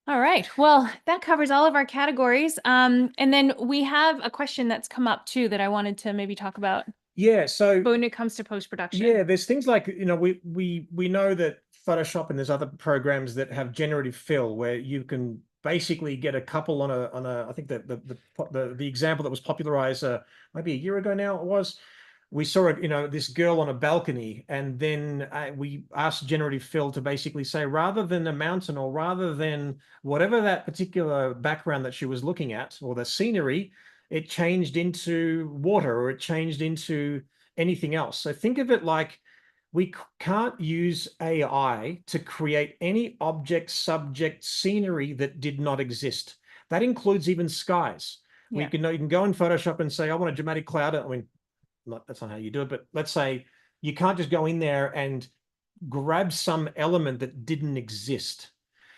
All right. Well, that covers all of our categories. And then we have a question that's come up too that I wanted to maybe talk about. Yeah. So when it comes to post-production. Yeah, there's things like, we know that Photoshop and there's other programs that have generative fill where you can basically get a couple on a I think the example that was popularized maybe a year ago now it was. We saw this girl on a balcony, and then we asked generative fill to basically say, rather than a mountain or rather than whatever that particular background that she was looking at or the scenery, it changed into water or it changed into anything else. So think of it like we can't use AI to create any object, subject, scenery that did not exist. That includes even skies. You can go in Photoshop and say, I want a dramatic cloud. I mean, that's not how you do it, but let's say you can't just go in there and grab some element that didn't exist.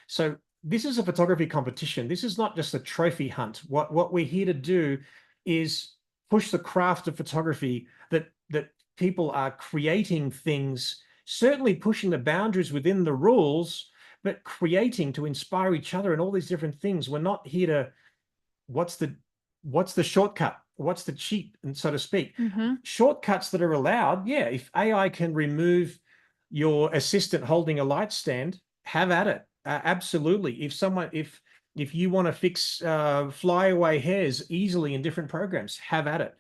So this is a photography competition. This is not just a trophy hunt. What we're here to do is push the craft of photography, that people are creating things, certainly pushing the boundaries within the rules, but creating to inspire each other and all these different things. We're not here to, what's the shortcut? What's the cheat, and so to speak? Shortcuts that are allowed. Yeah, if AI can remove your assistant holding a light stand, have at it. Absolutely. If you want to fix flyaway hairs easily in different programs, have at it.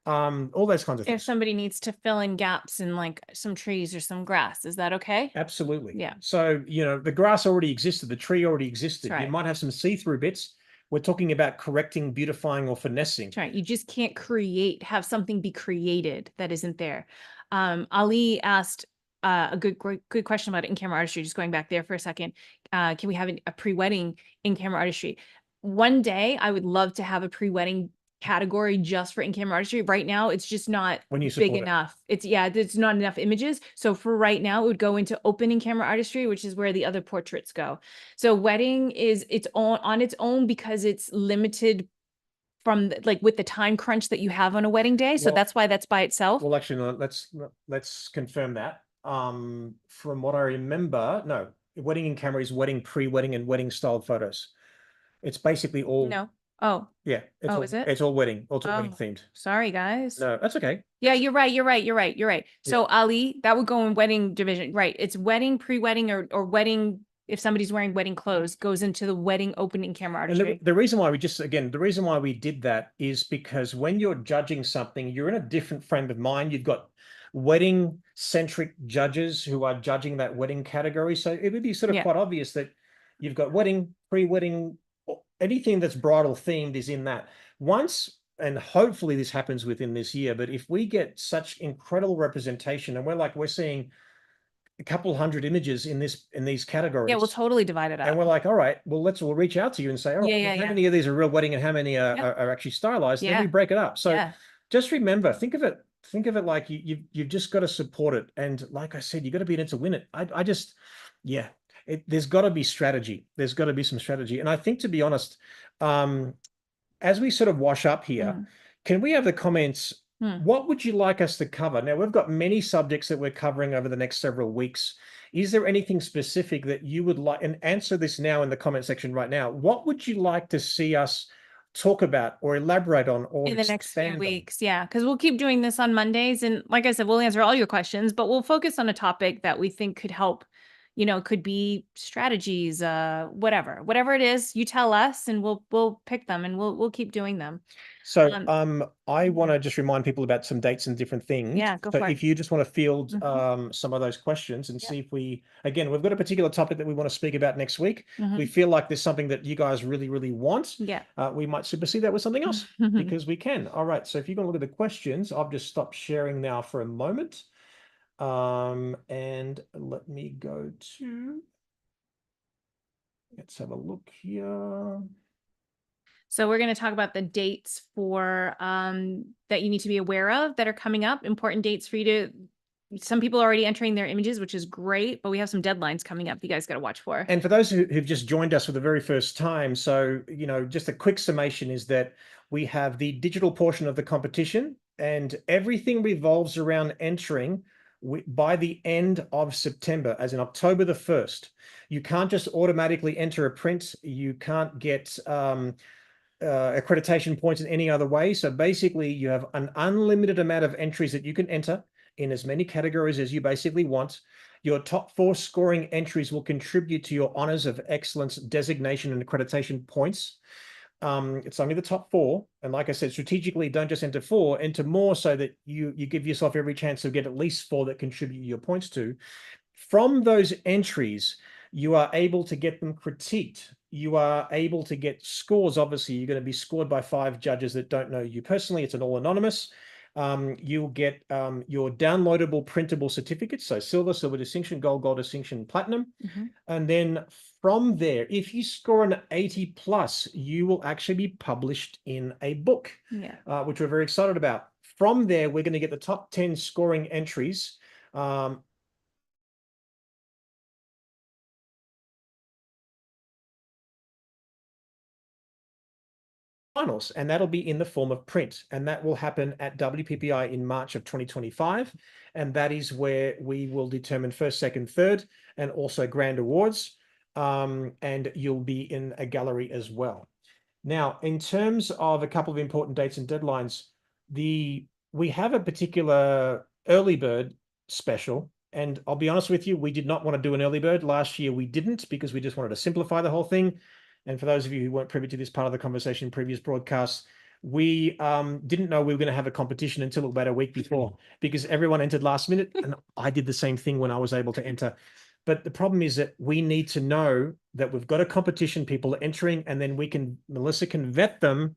All those kinds of things. If somebody needs to fill in gaps in like some trees or some grass, is that okay? Absolutely. Yeah. So, the grass already existed, the tree already existed. You might have some see-through bits. We're talking about correcting, beautifying, or finessing. That's right. You just can't have something be created that isn't there. Ali asked a good question about in-camera artistry. Just going back there for a second, can we have a pre-wedding in-camera artistry? One day, I would love to have a pre-wedding category just for in-camera artistry. Right now, it's just not when you big support it. enough. There's not enough images. So for right now, it would go into open in-camera artistry, which is where the other portraits go. So wedding is its own on its own because it's limited from like with the time crunch that you have on a wedding day. So Well, that's why that's by itself. well, actually, no, let's confirm that. From what I remember, no, wedding in camera is wedding, pre-wedding, and wedding styled photos. It's basically all, No. Oh, yeah, oh, is it? it's all wedding, it's all wedding Oh, themed. sorry, guys. No, that's okay. Yeah, you're right. You're right. You're right. You're right. Yeah. So Ali, that would go in wedding division, right? It's wedding, pre-wedding, or wedding. If somebody's wearing wedding clothes, goes into the wedding opening camera And artistry. the reason why we just, again, the reason why we did that is because when you're judging something, you're in a different frame of mind. You've got wedding centric judges who are judging that wedding category. So it would be sort of Yeah. quite obvious that you've got wedding, pre-wedding, anything that's bridal themed is in that. Once, and hopefully this happens within this year, but if we get such incredible representation and we're seeing a couple hundred images in these categories. Yeah, we'll totally divide it up. And we're like, all right, well, we'll reach out to you and say, oh, Yeah, how many of these are real wedding and how many Yep. are actually stylized? Then we Yeah. break it up. So Yeah. just remember, think of it like you've just got to support it. And like I said, you got to be in it to win it. I just, yeah, there's got to be strategy. There's got to be some strategy. And I think, to be honest, as we sort of wash up here, can we have the comments? What would you like us to cover? Now, we've got many subjects that we're covering over the next several weeks. Is there anything specific that you would like, and answer this now in the comment section right now. What would you like to see us talk about or elaborate on or In the next few expand on? weeks? Yeah, because we'll keep doing this on Mondays. And like I said, we'll answer all your questions, but we'll focus on a topic that we think could help. Could be strategies, whatever it is, you tell us and we'll pick them and we'll keep doing them. So I want to just remind people about some dates and different things. Yeah, go So for it. if you just want to field some of those questions and see if we've got a particular topic that we want to speak about next week. We feel like there's something that you guys really, really want. Yeah. We might supersede that with something else because we can. All right. So if you're going to look at the questions, I've just stopped sharing now for a moment. And let me go to, let's have a look here. So we're going to talk about the dates for that you need to be aware of that are coming up, important dates for you to. Some people are already entering their images, which is great, but we have some deadlines coming up you guys got to watch for. And for those who've just joined us for the very first time, so, just a quick summation is that we have the digital portion of the competition and everything revolves around entering by the end of September, as in October the 1st. You can't just automatically enter a print. You can't get accreditation points in any other way. So basically you have an unlimited amount of entries that you can enter in as many categories as you basically want. Your top 4 scoring entries will contribute to your honors of excellence designation and accreditation points. It's only the top 4. And like I said, strategically, don't just enter 4, enter more so that you give yourself every chance to get at least 4 that contribute your points to. From those entries, you are able to get them critiqued. You are able to get scores. Obviously, you're going to be scored by 5 judges that don't know you personally. It's an all anonymous. You'll get your downloadable printable certificates. So silver distinction, gold distinction, platinum. And then from there, if you score an 80 plus, you will actually be published in a book, which we're very excited about. From there, we're going to get the top 10 scoring entries. Finals, and that'll be in the form of print, and that will happen at WPPI in March of 2025, and that is where we will determine first, second, third, and also grand awards, and you'll be in a gallery as well. Now, in terms of a couple of important dates and deadlines, we have a particular early bird special, and I'll be honest with you, we did not want to do an early bird. Last year we didn't, because we just wanted to simplify the whole thing. And for those of you who weren't privy to this part of the conversation in previous broadcasts, we didn't know we were going to have a competition until about a week before, because everyone entered last minute, and I did the same thing when I was able to enter. But the problem is that we need to know that we've got a competition, people are entering, and then Melissa can vet them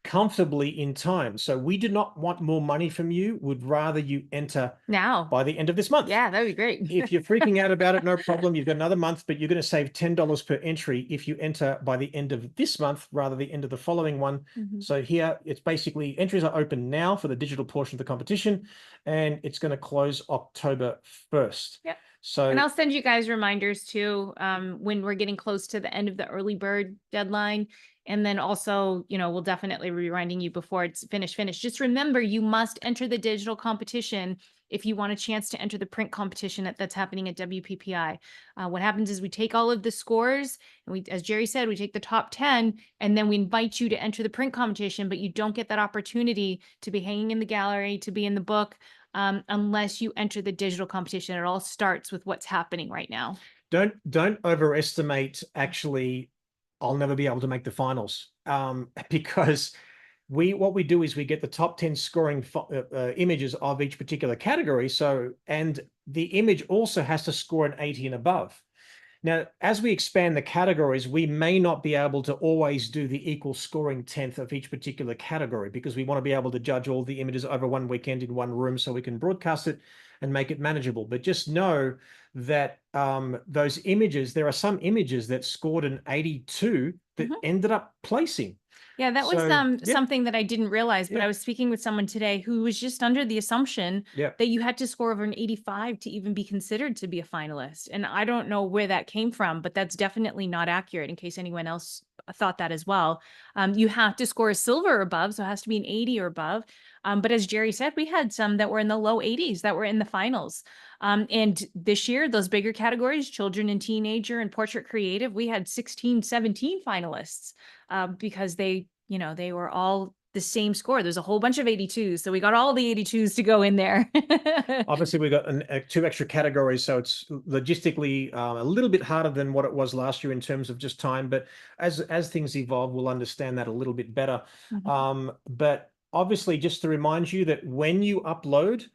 comfortably in time. So we do not want more money from you. Would rather you enter Now. by the end of this month. Yeah, that'd be great. If you're freaking out about it, no problem. You've got another month, but you're going to save $10 per entry if you enter by the end of this month rather than the end of the following one. So here it's basically entries are open now for the digital portion of the competition, and it's going to close October 1st. Yep. So, and I'll send you guys reminders too, when we're getting close to the end of the early bird deadline. And then also, we'll definitely be reminding you before it's finished. Just remember, you must enter the digital competition if you want a chance to enter the print competition that's happening at WPPI. What happens is we take all of the scores and we, as Jerry said, we take the top 10 and then we invite you to enter the print competition, but you don't get that opportunity to be hanging in the gallery, to be in the book, unless you enter the digital competition. It all starts with what's happening right now. don't overestimate actually I'll never be able to make the finals, because what we do is we get the top 10 scoring images of each particular category. So, and the image also has to score an 80 and above. Now, as we expand the categories, we may not be able to always do the equal scoring 10th of each particular category because we want to be able to judge all the images over one weekend in one room so we can broadcast it and make it manageable. But just know that those images, there are some images that scored an 82 that ended up placing. Yeah, that was something that I didn't realize, but I was speaking with someone today who was just under the assumption that you had to score over an 85 to even be considered to be a finalist. And I don't know where that came from, but that's definitely not accurate in case anyone else thought that as well. You have to score a silver or above, so it has to be an 80 or above. But as Jerry said, we had some that were in the low 80s that were in the finals. And this year, those bigger categories, children and teenager and portrait creative, we had 16, 17 finalists because they were all the same score. There's a whole bunch of 82s. So we got all the 82s to go in there. Obviously, we got two extra categories. So it's logistically a little bit harder than what it was last year in terms of just time. But as things evolve, we'll understand that a little bit better. But obviously, just to remind you that when you upload,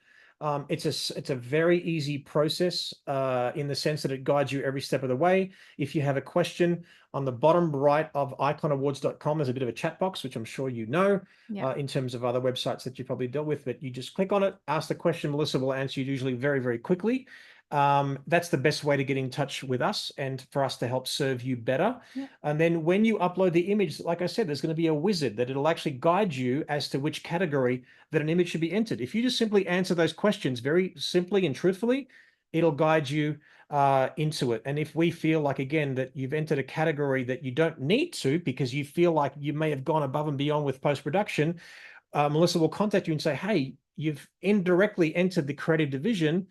it's a very easy process in the sense that it guides you every step of the way. If you have a question, on the bottom right of iconawards.com, there's a bit of a chat box, which I'm sure you know, in terms of other websites that you've probably dealt with, but you just click on it, ask the question, Melissa will answer you usually very, very quickly. That's the best way to get in touch with us and for us to help serve you better. And then when you upload the image, like I said, there's going to be a wizard that it'll actually guide you as to which category that an image should be entered. If you just simply answer those questions very simply and truthfully, it'll guide you into it. And if we feel like, again, that you've entered a category that you don't need to because you feel like you may have gone above and beyond with post-production, Melissa will contact you and say, hey, you've indirectly entered the creative division.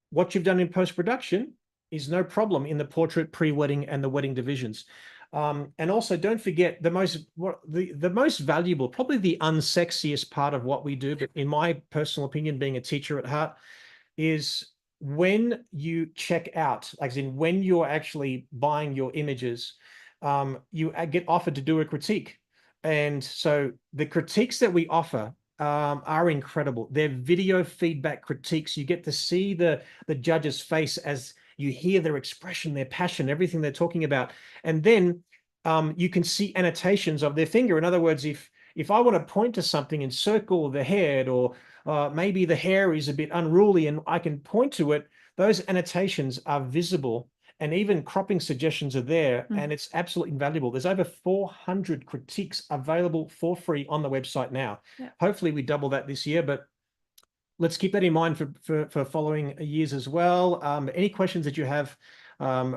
What you've done in post-production is no problem in the portrait, pre-wedding, and the wedding divisions. And also don't forget the most valuable, probably the unsexiest part of what we do, but in my personal opinion, being a teacher at heart, is when you check out, as in when you're actually buying your images, you get offered to do a critique. And so the critiques that we offer are incredible. They're video feedback critiques. You get to see the judge's face as you hear their expression, their passion, everything they're talking about. And then you can see annotations of their finger. In other words, if I want to point to something and circle the head, or maybe the hair is a bit unruly and I can point to it, those annotations are visible, and even cropping suggestions are there, and it's absolutely invaluable. There's over 400 critiques available for free on the website now. Hopefully we double that this year, but let's keep that in mind for following years as well. Any questions that you have,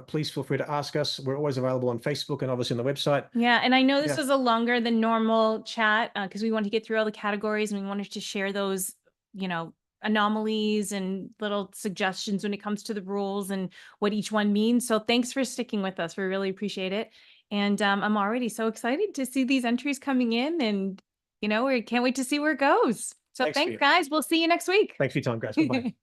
please feel free to ask us. We're always available on Facebook and obviously on the website. Yeah, and I know this was a longer than normal chat because we wanted to get through all the categories and we wanted to share those, anomalies and little suggestions when it comes to the rules and what each one means. So thanks for sticking with us. We really appreciate it. And I'm already so excited to see these entries coming in, and we can't wait to see where it goes. So thanks guys. We'll see you next week. Thanks for your time, guys. Bye-bye.